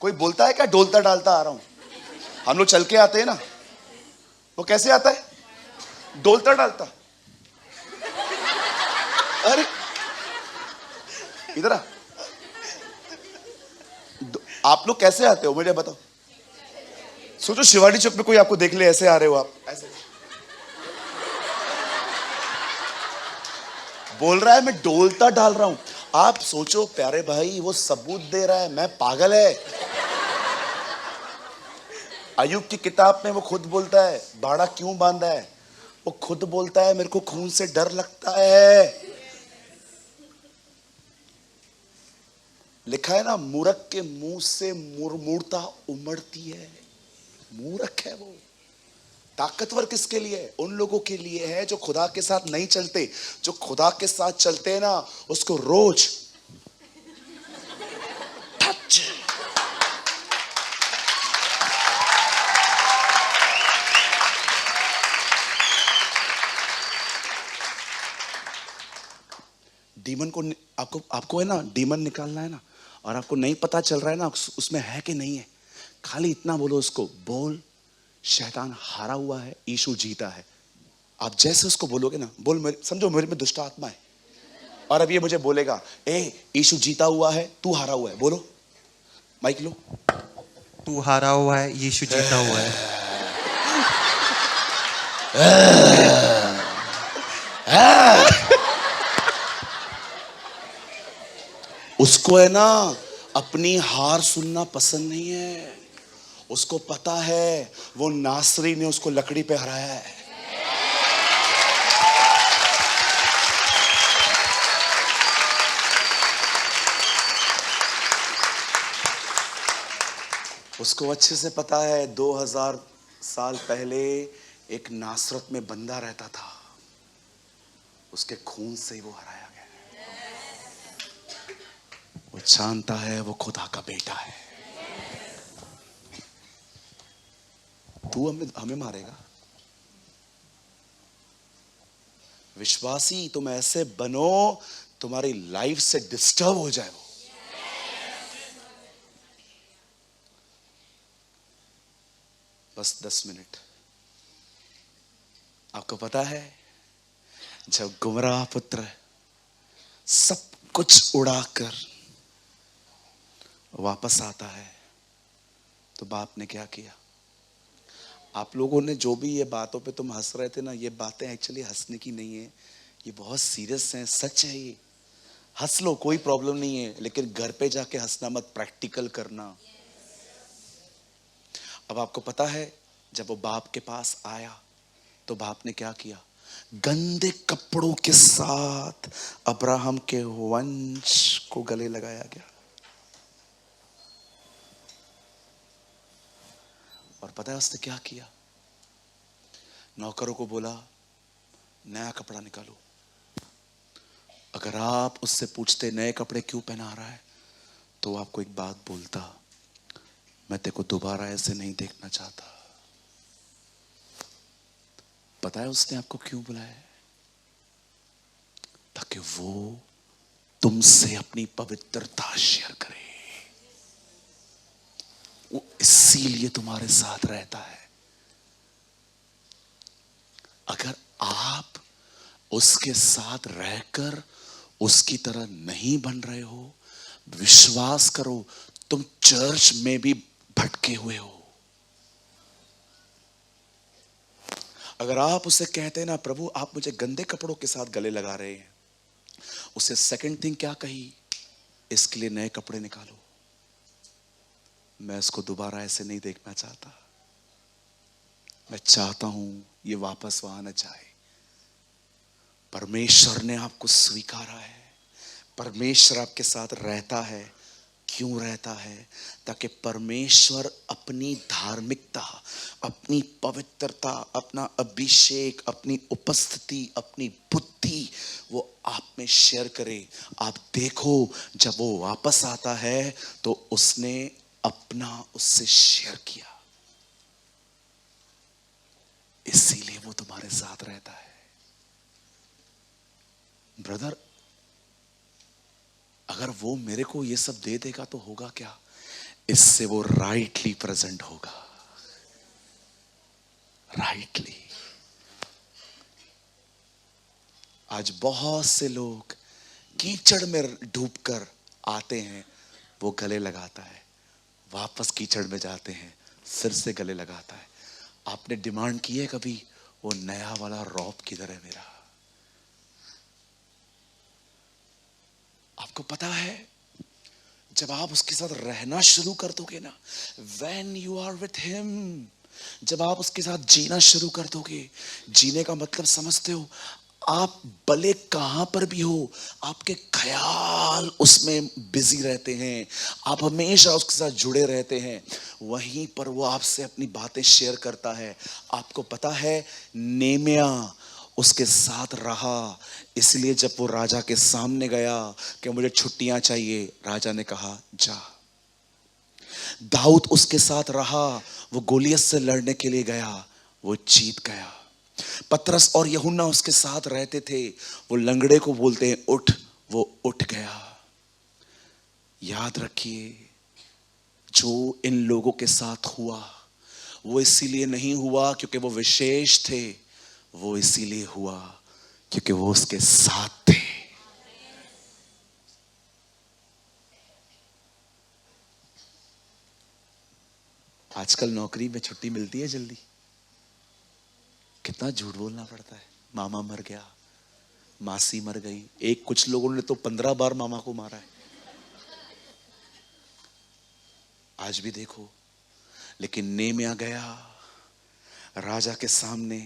कोई बोलता है क्या डोलता डालता आ रहा हूं। हम लोग चल के आते हैं ना, वो कैसे आता है, डोलता डालता। अरे इधर आ। आप लोग कैसे आते हो मुझे बताओ। सोचो शिवाजी चौक में कोई आपको देख ले, ऐसे आ रहे हो आप, ऐसे बोल रहा है मैं डोलता डाल रहा हूं। आप सोचो प्यारे भाई, वो सबूत दे रहा है मैं पागल है। अय्यूब की किताब में वो खुद बोलता है बाड़ा क्यों बांधा है, वो खुद बोलता है मेरे को खून से डर लगता है। लिखा है ना, मूर्ख के मुंह से मूर्खता उमड़ती है। मूर्ख है वो। ताकतवर किसके लिए है, उन लोगों के लिए है जो खुदा के साथ नहीं चलते। जो खुदा के साथ चलते हैं ना, उसको रोज टच। डीमन को आपको है ना, डीमन निकालना है ना, और आपको नहीं पता चल रहा है ना उसमें है कि नहीं है, खाली इतना बोलो उसको, बोल शैतान हारा हुआ है, यीशु जीता है। आप जैसे उसको बोलोगे ना, बोल समझो मेरे में दुष्ट आत्मा है, और अब ये मुझे बोलेगा, ए यीशु जीता हुआ है, तू हारा हुआ है। बोलो, माइक लो। तू हारा हुआ है, यीशु जीता हुआ है। उसको है ना अपनी हार सुनना पसंद नहीं है। उसको पता है वो नासरी ने उसको लकड़ी पे हराया है। उसको अच्छे से पता है 2000 साल पहले एक नासरत में बंदा रहता था, उसके खून से ही वो हराया गया। वो जानता है वो खुदा का बेटा है। तू हमें मारेगा? विश्वासी तुम ऐसे बनो तुम्हारी लाइफ से डिस्टर्ब हो जाए वो। बस 10 मिनट। आपको पता है जब गुमराह पुत्र सब कुछ उड़ाकर वापस आता है तो बाप ने क्या किया? आप लोगों ने जो भी ये बातों पे तुम हंस रहे थे ना, ये बातें एक्चुअली हंसने की नहीं है, ये बहुत सीरियस हैं, सच है। ये हंस लो, कोई प्रॉब्लम नहीं है, लेकिन घर पे जाके हंसना मत, प्रैक्टिकल करना। अब आपको पता है जब वो बाप के पास आया तो बाप ने क्या किया? गंदे कपड़ों के साथ अब्राहम के वंश को गले लगाया गया। और पता है उसने क्या किया? नौकरों को बोला, नया कपड़ा निकालो। अगर आप उससे पूछते नए कपड़े क्यों पहना रहा है, तो वो आपको एक बात बोलता, मैं तेरे को दोबारा ऐसे नहीं देखना चाहता। पता है उसने आपको क्यों बुलाया है? ताकि वो तुमसे अपनी पवित्रता शेयर करे। वो इसीलिए तुम्हारे साथ रहता है। अगर आप उसके साथ रहकर उसकी तरह नहीं बन रहे हो, विश्वास करो तुम चर्च में भी भटके हुए हो। अगर आप उसे कहते हैं ना, प्रभु आप मुझे गंदे कपड़ों के साथ गले लगा रहे हैं, उसे सेकंड थिंग क्या कही? इसके लिए नए कपड़े निकालो। मैं इसको दोबारा ऐसे नहीं देखना चाहता। मैं चाहता हूं ये वापस वहां न जाए। परमेश्वर ने आपको स्वीकारा है, परमेश्वर आपके साथ रहता है। क्यों रहता है? ताकि परमेश्वर अपनी धार्मिकता, अपनी पवित्रता, अपना अभिषेक, अपनी उपस्थिति, अपनी बुद्धि वो आप में शेयर करे। आप देखो जब वो वापस आता है तो उसने अपना उससे शेयर किया, इसीलिए वो तुम्हारे साथ रहता है। ब्रदर, अगर वो मेरे को ये सब दे देगा तो होगा क्या? इससे वो राइटली प्रेजेंट होगा, राइटली। आज बहुत से लोग कीचड़ में डूबकर आते हैं, वो गले लगाता है, वापस कीचड़ में जाते हैं, फिर से गले लगाता है। आपने डिमांड की है कभी, वो नया वाला रॉब किधर है मेरा? आपको पता है जब आप उसके साथ रहना शुरू कर दोगे ना, when you are with him, जब आप उसके साथ जीना शुरू कर दोगे, जीने का मतलब समझते हो? आप भले कहां पर भी हो, आपके ख्याल उसमें बिजी रहते हैं, आप हमेशा उसके साथ जुड़े रहते हैं, वहीं पर वो आपसे अपनी बातें शेयर करता है। आपको पता है नेमिया उसके साथ रहा, इसलिए जब वो राजा के सामने गया कि मुझे छुट्टियां चाहिए, राजा ने कहा जा। दाऊद उसके साथ रहा, वो गोलियत से लड़ने के लिए गया, वो जीत गया। पतरस और यूहन्ना उसके साथ रहते थे, वो लंगड़े को बोलते हैं उठ, वो उठ गया। याद रखिए जो इन लोगों के साथ हुआ वो इसीलिए नहीं हुआ क्योंकि वो विशेष थे, वो इसीलिए हुआ क्योंकि वो उसके साथ थे। आजकल नौकरी में छुट्टी मिलती है जल्दी? कितना झूठ बोलना पड़ता है। मामा मर गया, मासी मर गई, कुछ लोगों ने तो 15 बार मामा को मारा है। आज भी देखो। लेकिन नेमिया गया राजा के सामने,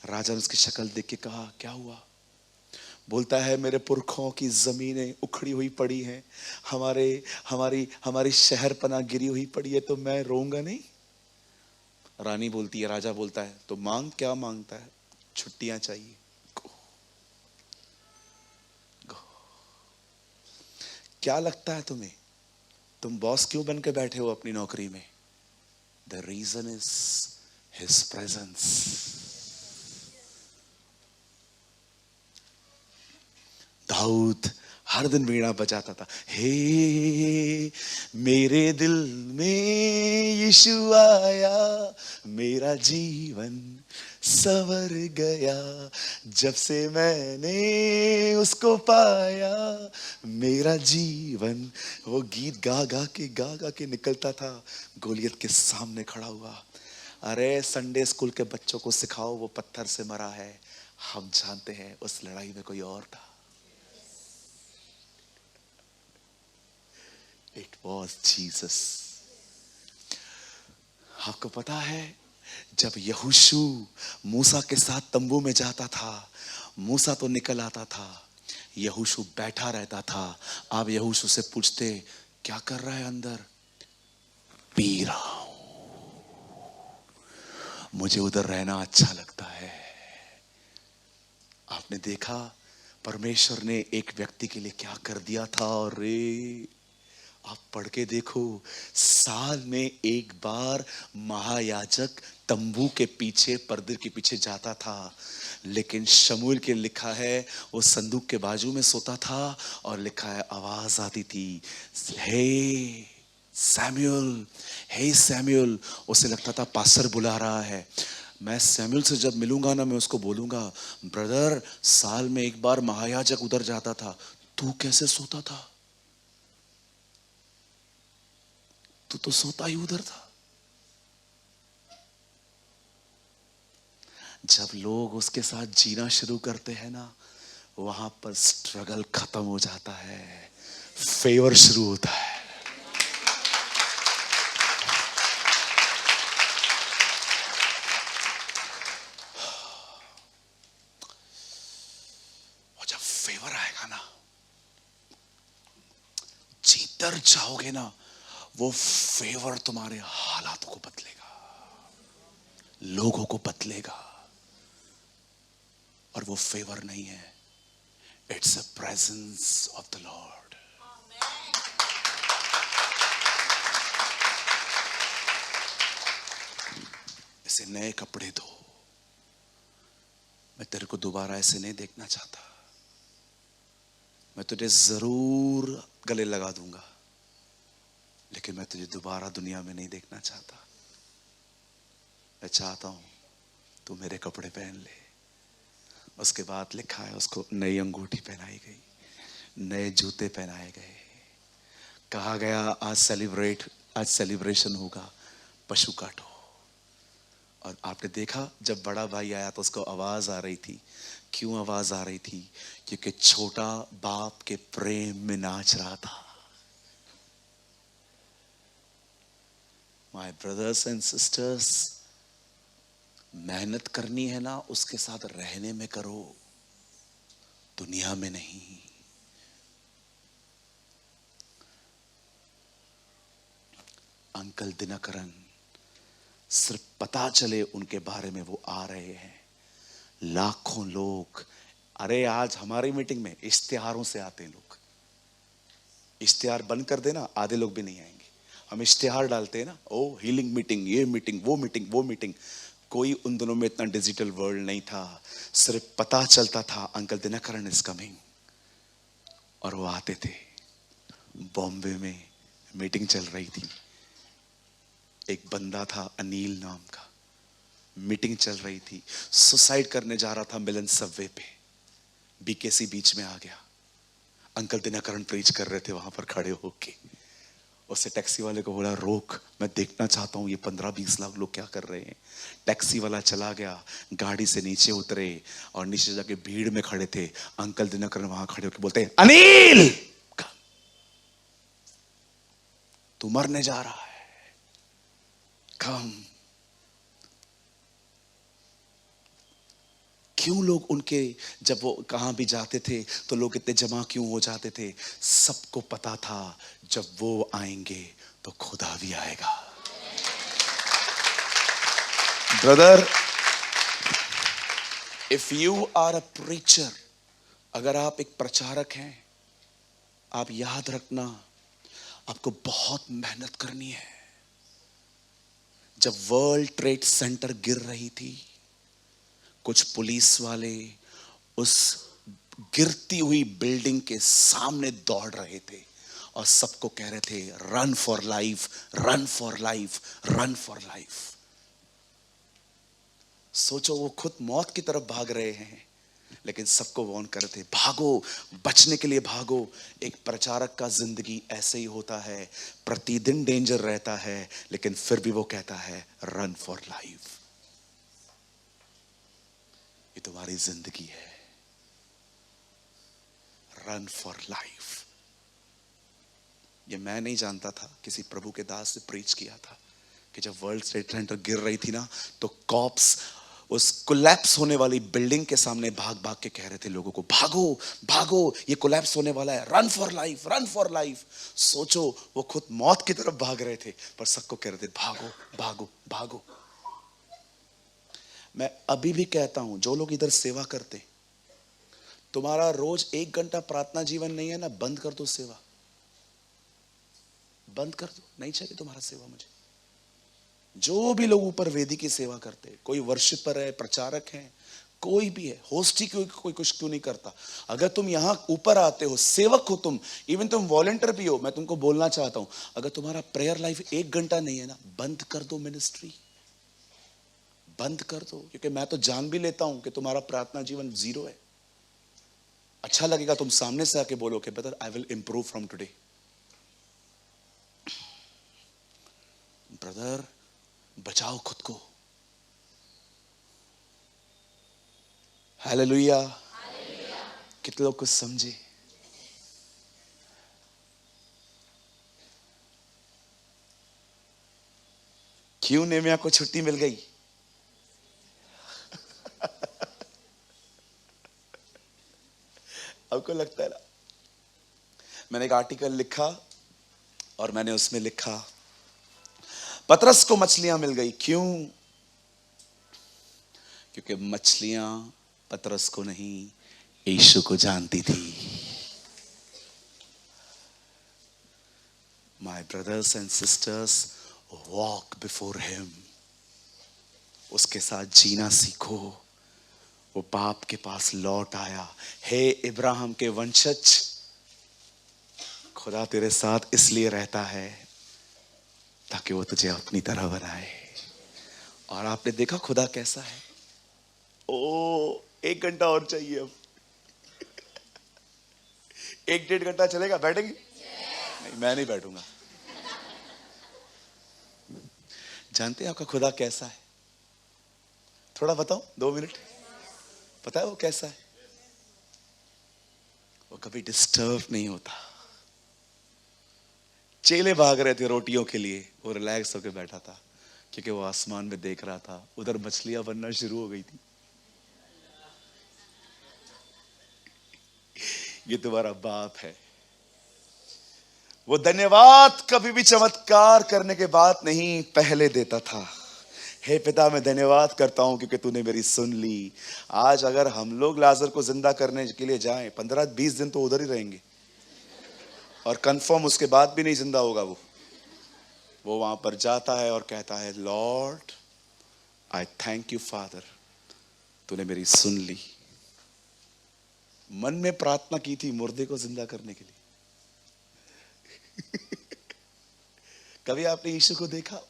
राजा ने उसकी शक्ल देख के कहा, क्या हुआ? बोलता है, मेरे पुरखों की जमीनें उखड़ी हुई पड़ी हैं, हमारी शहरपना गिरी हुई पड़ी है, तो मैं रोऊंगा नहीं। रानी बोलती है, राजा बोलता है, तो मांग। क्या मांगता है? छुट्टियां चाहिए। गो, गो। क्या लगता है तुम्हें, तुम बॉस क्यों बन के बैठे हो अपनी नौकरी में? The reason is his presence. Dawood हर दिन वीणा बजाता था, हे मेरे दिल में यीशु आया, मेरा जीवन संवर गया, जब से मैंने उसको पाया, मेरा जीवन। वो गीत गा गा के निकलता था, गोलियत के सामने खड़ा हुआ। अरे संडे स्कूल के बच्चों को सिखाओ, वो पत्थर से मरा है, हम जानते हैं उस लड़ाई में कोई और था। It was Jesus. आपको पता है, जब यहोशू मूसा के साथ तंबू में जाता था, मूसा तो निकल आता था, यहोशू बैठा रहता था। आप यहोशू से पूछते, क्या कर रहा है अंदर? पी रहा हूं, मुझे उधर रहना अच्छा लगता है। आपने देखा परमेश्वर ने एक व्यक्ति के लिए क्या कर दिया था? और आप पढ़ के देखो, साल में एक बार महायाजक तंबू के पीछे, पर्दे के पीछे जाता था। लेकिन शमूएल के लिखा है, वो संदूक के बाजू में सोता था और लिखा है, आवाज आती थी, हे सैमुअल, हे सैमुअल। उसे लगता था पास्टर बुला रहा है। मैं सैमुअल से जब मिलूंगा ना, मैं उसको बोलूंगा, ब्रदर साल में एक बार महायाजक उधर जाता था, तू कैसे सोता था? तू तो सोता ही उधर था। जब लोग उसके साथ जीना शुरू करते हैं ना, वहां पर स्ट्रगल खत्म हो जाता है, फेवर शुरू होता है। और जब फेवर आएगा ना, जीतर जाओगे ना, वो फेवर तुम्हारे हालातों को बदलेगा, लोगों को बदलेगा। और वो फेवर नहीं है, it's a presence of the Lord. इसे नए कपड़े दो। मैं तेरे को दोबारा ऐसे नहीं देखना चाहता। मैं तुझे जरूर गले लगा दूंगा, लेकिन मैं तुझे दोबारा दुनिया में नहीं देखना चाहता। मैं चाहता हूं तू मेरे कपड़े पहन ले। उसके बाद लिखा है, उसको नई अंगूठी पहनाई गई, नए जूते पहनाए गए। कहा गया, आज सेलिब्रेशन होगा, पशु काटो। और आपने देखा, जब बड़ा भाई आया तो उसको आवाज आ रही थी। क्यों आवाज आ रही थी? क्योंकि छोटा बाप के प्रेम में नाच रहा था। माय ब्रदर्स एंड सिस्टर्स, मेहनत करनी है ना, उसके साथ रहने में करो, दुनिया में नहीं। अंकल दिनकरन, सिर्फ पता चले उनके बारे में वो आ रहे हैं, लाखों लोग। अरे आज हमारी मीटिंग में इश्तिहारों से आते हैं लोग। इश्तिहार बंद कर देना, आधे लोग भी नहीं आएंगे। हम इश्तिहार डालते हैं ना, ओ हीलिंग मीटिंग, ये मीटिंग, वो मीटिंग, वो मीटिंग। कोई उन दिनों में इतना डिजिटल वर्ल्ड नहीं था, सिर्फ पता चलता था अंकल दिनकरन इज कमिंग, और वो आते थे। बॉम्बे में मीटिंग चल रही थी, एक बंदा था अनिल नाम का, मीटिंग चल रही थी, सुसाइड करने जा रहा था मिलन सबवे पे, बीकेसी बीच में आ गया। अंकल दिनकरन प्रीच कर रहे थे वहां पर खड़े होके। उससे टैक्सी वाले को बोला रोक, मैं देखना चाहता हूँ ये 15-20 लाख लोग क्या कर रहे हैं। टैक्सी वाला चला गया, गाड़ी से नीचे उतरे और नीचे जाके भीड़ में खड़े थे अंकल दिनकर वहां खड़े होकर बोलते हैं, अनिल तू मरने जा रहा है, कम। क्यों लोग उनके, जब वो कहां भी जाते थे तो लोग इतने जमा क्यों हो जाते थे? सबको पता था जब वो आएंगे तो खुदा भी आएगा। Brother, if you are a preacher, अगर आप एक प्रचारक हैं, आप याद रखना आपको बहुत मेहनत करनी है। जब वर्ल्ड ट्रेड सेंटर गिर रही थी, कुछ पुलिस वाले उस गिरती हुई बिल्डिंग के सामने दौड़ रहे थे और सबको कह रहे थे run for life, run for life, run for life. सोचो, वो खुद मौत की तरफ भाग रहे हैं लेकिन सबको वार्न कर रहे थे भागो, बचने के लिए भागो। एक प्रचारक का जिंदगी ऐसे ही होता है, प्रतिदिन डेंजर रहता है लेकिन फिर भी वो कहता है रन फॉर लाइफ। ये तुम्हारी जिंदगी है, रन फॉर लाइफ। ये मैं नहीं जानता था, किसी प्रभु के दास से प्रीच किया था कि जब वर्ल्ड ट्रेड सेंटर गिर रही थी ना, तो कॉप्स उस कोलैप्स होने वाली बिल्डिंग के सामने भाग भाग के कह रहे थे लोगों को भागो भागो, ये कोलैप्स होने वाला है, run for life, run for life. सोचो, वो खुद मौत की तरफ भाग रहे थे पर सबको कह रहे थे भागो भागो भागो। मैं अभी भी कहता हूं, जो लोग इधर सेवा करते, तुम्हारा रोज 1 घंटा प्रार्थना जीवन नहीं है ना, बंद कर दो सेवा, बंद कर दो, नहीं चाहिए तुम्हारा सेवा मुझे। जो भी लोग ऊपर वेदी की सेवा करते, कोई वर्शिपर है, प्रचारक है, कोई भी है, होस्ट ही कोई कुछ क्यों नहीं करता। अगर तुम यहां ऊपर आते हो, सेवक हो तुम, इवन तुम वॉलंटियर भी हो, मैं तुमको बोलना चाहता हूं, अगर तुम्हारा प्रेयर लाइफ 1 घंटा नहीं है ना, बंद कर दो मिनिस्ट्री, बंद कर दो। क्योंकि मैं तो जान भी लेता हूं कि तुम्हारा प्रार्थना जीवन 0 है। अच्छा लगेगा तुम सामने से आके बोलो कि brother I will improve from today. Brother, बचाओ खुद को। हालेलुया। कितने लोग कुछ समझे? क्यों नेमिया को छुट्टी मिल गई? आपको लगता है ना, मैंने एक आर्टिकल लिखा और मैंने उसमें लिखा पतरस को मछलियां मिल गई। क्यों? क्योंकि मछलियां पतरस को नहीं, यीशु को जानती थी। My brothers and sisters, walk before him. उसके साथ जीना सीखो। वो बाप के पास लौट आया। हे इब्राहिम के वंशज, खुदा तेरे साथ इसलिए रहता है ताकि वो तुझे अपनी तरह बनाए। और आपने देखा खुदा कैसा है। ओ, 1 घंटा और चाहिए अब। 1-1.5 घंटा चलेगा? बैठेंगे? नहीं, मैं नहीं बैठूंगा। जानते हैं आपका खुदा कैसा है? थोड़ा बताओ, 2 मिनट। पता है वो कैसा है? वो कभी डिस्टर्ब नहीं होता। चेले भाग रहे थे रोटियों के लिए, वो रिलैक्स होकर बैठा था क्योंकि वो आसमान में देख रहा था, उधर मछलियां बनना शुरू हो गई थी। ये तुम्हारा बाप है। वो धन्यवाद कभी भी चमत्कार करने के बाद नहीं, पहले देता था। हे पिता, मैं धन्यवाद करता हूं क्योंकि तूने मेरी सुन ली। आज अगर हम लोग लाजर को जिंदा करने के लिए जाएं, 15-20 दिन तो उधर ही रहेंगे और कंफर्म उसके बाद भी नहीं जिंदा होगा। वो वहां पर जाता है और कहता है, Lord I thank you father, तूने मेरी सुन ली। मन में प्रार्थना की थी मुर्दे को जिंदा करने के लिए। कभी आपने यीशु को देखा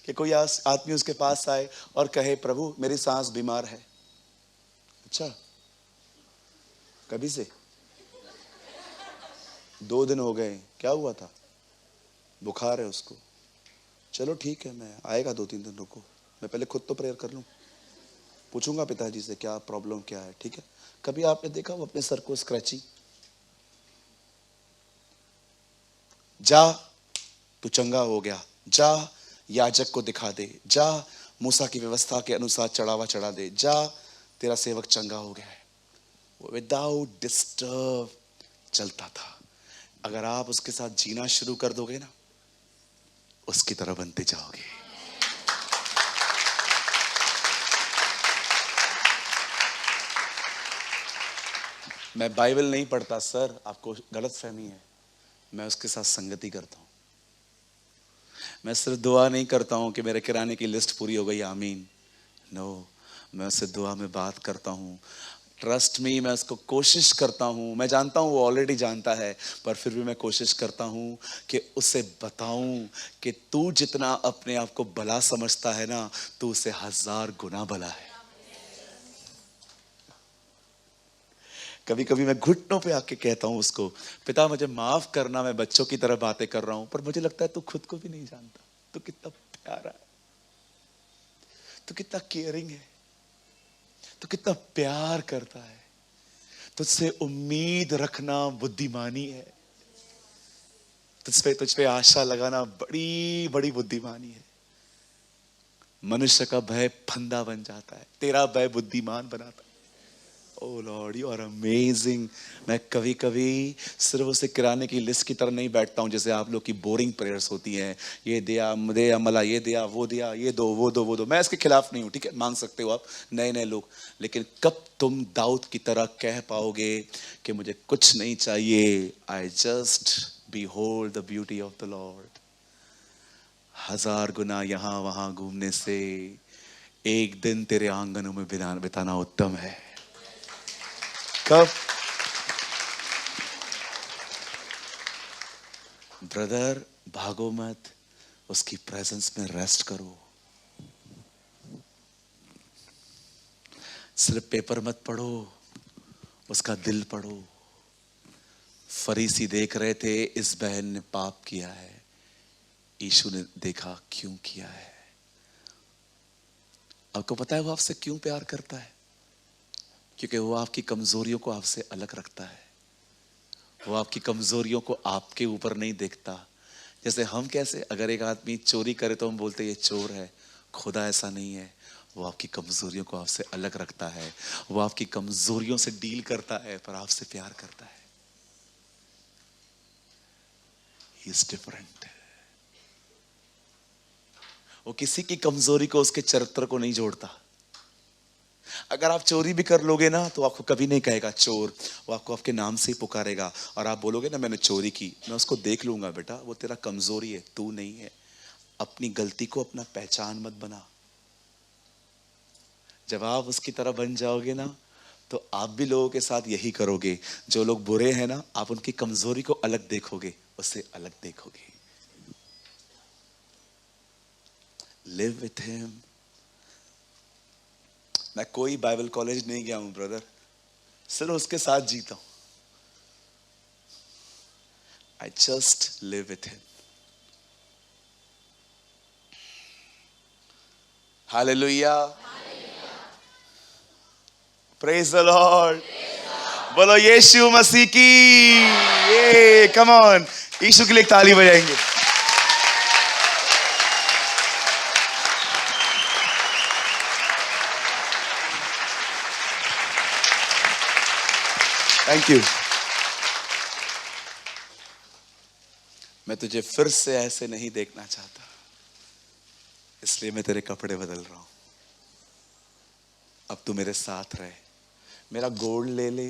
कि कोई आदमी उसके पास आए और कहे, प्रभु मेरी सांस बीमार है? अच्छा, कभी से 2 दिन हो गए, क्या हुआ था? बुखार है उसको। चलो ठीक है, मैं आएगा 2-3 दिन, रुको, मैं पहले खुद तो प्रेयर कर लूँ, पूछूंगा पिताजी से क्या प्रॉब्लम क्या है, ठीक है। कभी आपने देखा वो अपने सर को स्क्रैची? जा, तू चंगा हो गया, जा याजक को दिखा दे, जा मूसा की व्यवस्था के अनुसार चढ़ावा चढ़ा दे, जा तेरा सेवक चंगा हो गया है। वो विदाउट डिस्टर्ब चलता था। अगर आप उसके साथ जीना शुरू कर दोगे ना, उसकी तरह बनते जाओगे। मैं बाइबल नहीं पढ़ता सर, आपको गलत फहमी है। मैं उसके साथ संगति करता हूं। मैं सिर्फ दुआ नहीं करता हूं कि मेरे किराने की लिस्ट पूरी हो गई, आमीन। नो, मैं उससे दुआ में बात करता हूं। ट्रस्ट मी, मैं उसको कोशिश करता हूं। मैं जानता हूं वो ऑलरेडी जानता है, पर फिर भी मैं कोशिश करता हूं कि उसे बताऊं कि तू जितना अपने आप को भला समझता है ना, तू उसे 1000 गुना भला है। कभी कभी मैं घुटनों पे आके कहता हूं उसको, पिता मुझे माफ करना, मैं बच्चों की तरह बातें कर रहा हूं, पर मुझे लगता है तू खुद को भी नहीं जानता, तू कितना प्यारा है, तू कितना केयरिंग है, तू कितना प्यार करता है, तुझसे उम्मीद रखना बुद्धिमानी है, तुझ पे आशा लगाना बड़ी बड़ी बुद्धिमानी है। मनुष्य का भय फंदा बन जाता है, तेरा भय बुद्धिमान बनाता है। Oh lord, you are amazing. मैं कभी कभी सिर्फ उसे किराने की लिस्ट की तरह नहीं बैठता हूँ, जैसे आप लोग की बोरिंग प्रेयर्स होती हैं, ये दिया मुझे अमला, ये दिया वो दिया, ये दो वो दो वो दो। मैं इसके खिलाफ नहीं हूँ, ठीक है, मांग सकते हो आप नए नए लोग, लेकिन कब तुम दाऊद की तरह कह पाओगे कि मुझे कुछ नहीं चाहिए, I just behold the beauty of the Lord। 1000 गुना यहां वहां घूमने से एक दिन तेरे आंगनों में बिताना उत्तम है। कब? ब्रदर, भागो मत, उसकी प्रेजेंस में रेस्ट करो। सिर्फ पेपर मत पढ़ो, उसका दिल पढ़ो। फरीसी देख रहे थे इस बहन ने पाप किया है, यीशु ने देखा क्यों किया है। आपको पता है वो आपसे क्यों प्यार करता है? क्योंकि वो आपकी कमजोरियों को आपसे अलग रखता है। वो आपकी कमजोरियों को आपके ऊपर नहीं देखता। जैसे हम कैसे, अगर एक आदमी चोरी करे तो हम बोलते ये चोर है, खुदा ऐसा नहीं है। वो आपकी कमजोरियों को आपसे अलग रखता है, वो आपकी कमजोरियों से डील करता है, पर आपसे प्यार करता है। He is different. वो किसी की कमजोरी को, उसके चरित्र को नहीं जोड़ता। अगर आप चोरी भी कर लोगे ना, तो आपको कभी नहीं कहेगा चोर, वो आपको आपके नाम से ही पुकारेगा। और आप बोलोगे ना मैंने चोरी की, मैं उसको देख लूंगा, बेटा वो तेरा कमजोरी है, तू नहीं है। अपनी गलती को अपना पहचान मत बना। जब आप उसकी तरह बन जाओगे ना, तो आप भी लोगों के साथ यही करोगे। जो लोग बुरे हैं ना, आप उनकी कमजोरी को अलग देखोगे, उससे अलग देखोगे। Live with him. मैं कोई बाइबल कॉलेज नहीं गया हूं ब्रदर, सिर्फ उसके साथ जीता हूं। I just live with him. Hallelujah, praise the Lord. बोलो यीशु मसीह की। ये कम ऑन, यीशु के लिए एक ताली बजाएंगे। Thank you. मैं तुझे फिर से ऐसे नहीं देखना चाहता, इसलिए मैं तेरे कपड़े बदल रहा हूं। अब तू मेरे साथ रहे। मेरा गोल्ड ले ले,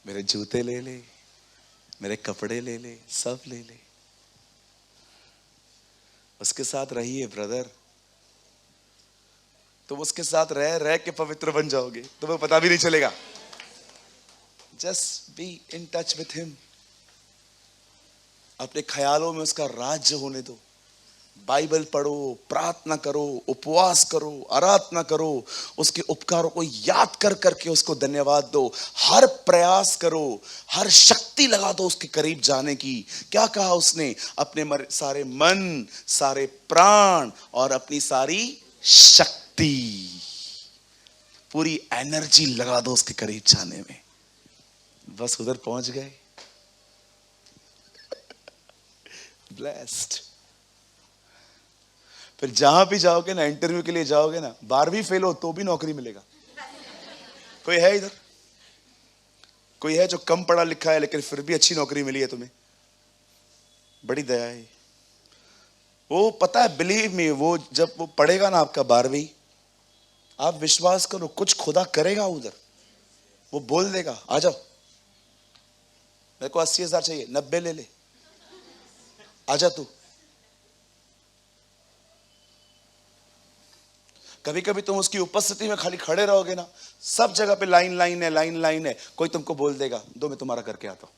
मेरे जूते ले ले, मेरे कपड़े ले ले, सब ले ले। उसके साथ रहिए ब्रदर। तुम उसके साथ रह रह के पवित्र बन जाओगे, तुम्हें पता भी नहीं चलेगा। Just be in touch with him. अपने ख्यालों में उसका राज्य होने दो। बाइबल पढ़ो, प्रार्थना करो, उपवास करो, आराधना करो, उसके उपकारों को याद कर करके उसको धन्यवाद दो। हर प्रयास करो, हर शक्ति लगा दो उसके करीब जाने की। क्या कहा उसने? अपने सारे मन, सारे प्राण और अपनी सारी शक्ति, पूरी एनर्जी लगा दो उसके करीब जाने में। बस उधर पहुंच गए, ब्लेस्ड। फिर जहां भी जाओगे ना, इंटरव्यू के लिए जाओगे ना, 12वीं फेल हो तो भी नौकरी मिलेगा। कोई है इधर? कोई है जो कम पढ़ा लिखा है लेकिन फिर भी अच्छी नौकरी मिली है तुम्हें? बड़ी दया है। वो पता है, बिलीव मी, वो जब वो पढ़ेगा ना आपका 12वीं, आप विश्वास करो कुछ खुदा करेगा उधर। वो बोल देगा आ जाओ, मेरे को 80,000 चाहिए, 90 ले ले, आजा तू। कभी कभी तुम उसकी उपस्थिति में खाली खड़े रहोगे ना, सब जगह पे लाइन लाइन है, लाइन लाइन है, कोई तुमको बोल देगा दो मैं तुम्हारा करके आता हूं।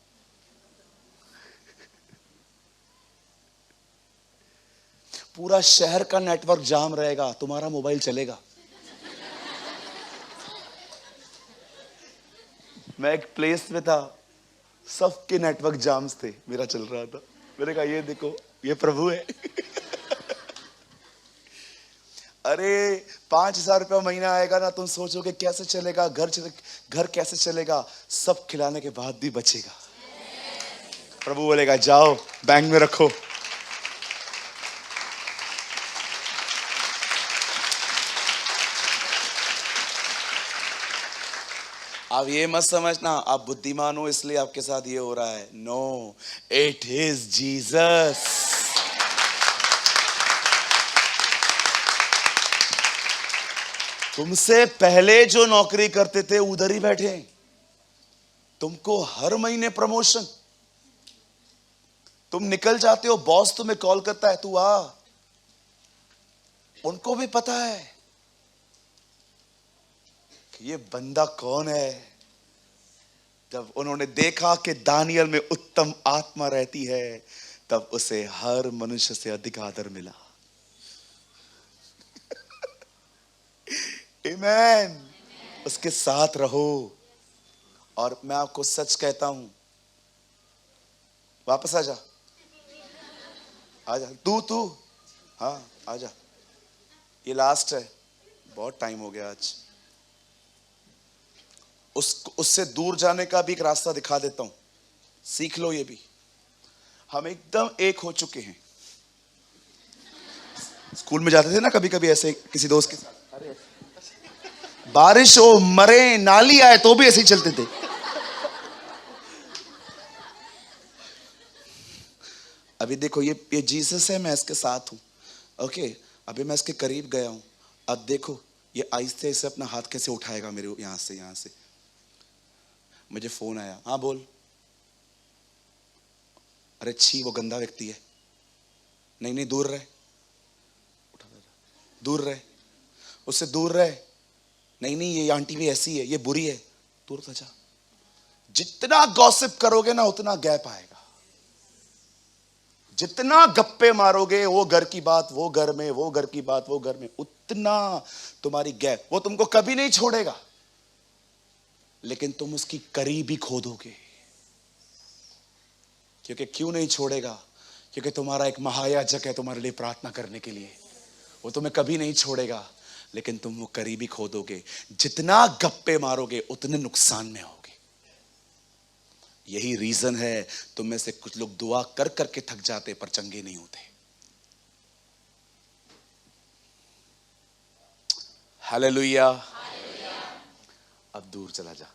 पूरा शहर का नेटवर्क जाम रहेगा, तुम्हारा मोबाइल चलेगा। मैं एक प्लेस में था, सबके नेटवर्क जाम्स थे, मेरा चल रहा था। मैंने कहा ये देखो, ये प्रभु है। अरे 5,000 रुपया महीना आएगा ना, तुम सोचोगे कैसे चलेगा घर कैसे चलेगा? सब खिलाने के बाद भी बचेगा। प्रभु बोलेगा जाओ बैंक में रखो। आप ये मत समझना आप बुद्धिमान हो इसलिए आपके साथ ये हो रहा है। No, it is Jesus. तुमसे पहले जो नौकरी करते थे उधर ही बैठे हैं, तुमको हर महीने प्रमोशन, तुम निकल जाते हो, बॉस तुम्हें कॉल करता है तू आ। उनको भी पता है कि ये बंदा कौन है। जब उन्होंने देखा कि दानियल में उत्तम आत्मा रहती है, तब उसे हर मनुष्य से अधिक आदर मिला। आमेन। उसके साथ रहो। और मैं आपको सच कहता हूं, वापस आजा, आजा तू हाँ आजा, ये लास्ट है, बहुत टाइम हो गया आज। उससे दूर जाने का भी एक रास्ता दिखा देता हूं, सीख लो ये भी। हम एकदम एक हो चुके हैं। स्कूल में जाते थे ना कभी कभी ऐसे किसी दोस्त के साथ, बारिश हो, मरे, नाली आए तो भी ऐसे ही चलते थे। अभी देखो ये जीसस है, मैं इसके साथ हूं। ओके, अभी मैं इसके करीब गया हूं। अब देखो ये आहिस्ते से अपना हाथ कैसे उठाएगा मेरे यहां से। मुझे फोन आया, हाँ बोल। अरे छी, वो गंदा व्यक्ति है। नहीं दूर रहे, दूर रहे, उससे दूर रहे। नहीं ये आंटी भी ऐसी है, ये बुरी है, दूर से जा। जितना गॉसिप करोगे ना उतना गैप आएगा। जितना गप्पे मारोगे, वो घर की बात वो घर में, वो घर की बात वो घर में, उतना तुम्हारी गैप। वो तुमको कभी नहीं छोड़ेगा, लेकिन तुम उसकी करीबी खो दोगे। क्योंकि क्यों नहीं छोड़ेगा? क्योंकि तुम्हारा एक महायाजक है तुम्हारे लिए प्रार्थना करने के लिए। वो तुम्हें कभी नहीं छोड़ेगा, लेकिन तुम वो करीबी खो दोगे। जितना गप्पे मारोगे उतने नुकसान में होगे। यही रीजन है तुम में से कुछ लोग दुआ कर करके थक जाते पर चंगे नहीं होते। हालेलुया। अब दूर चला जा।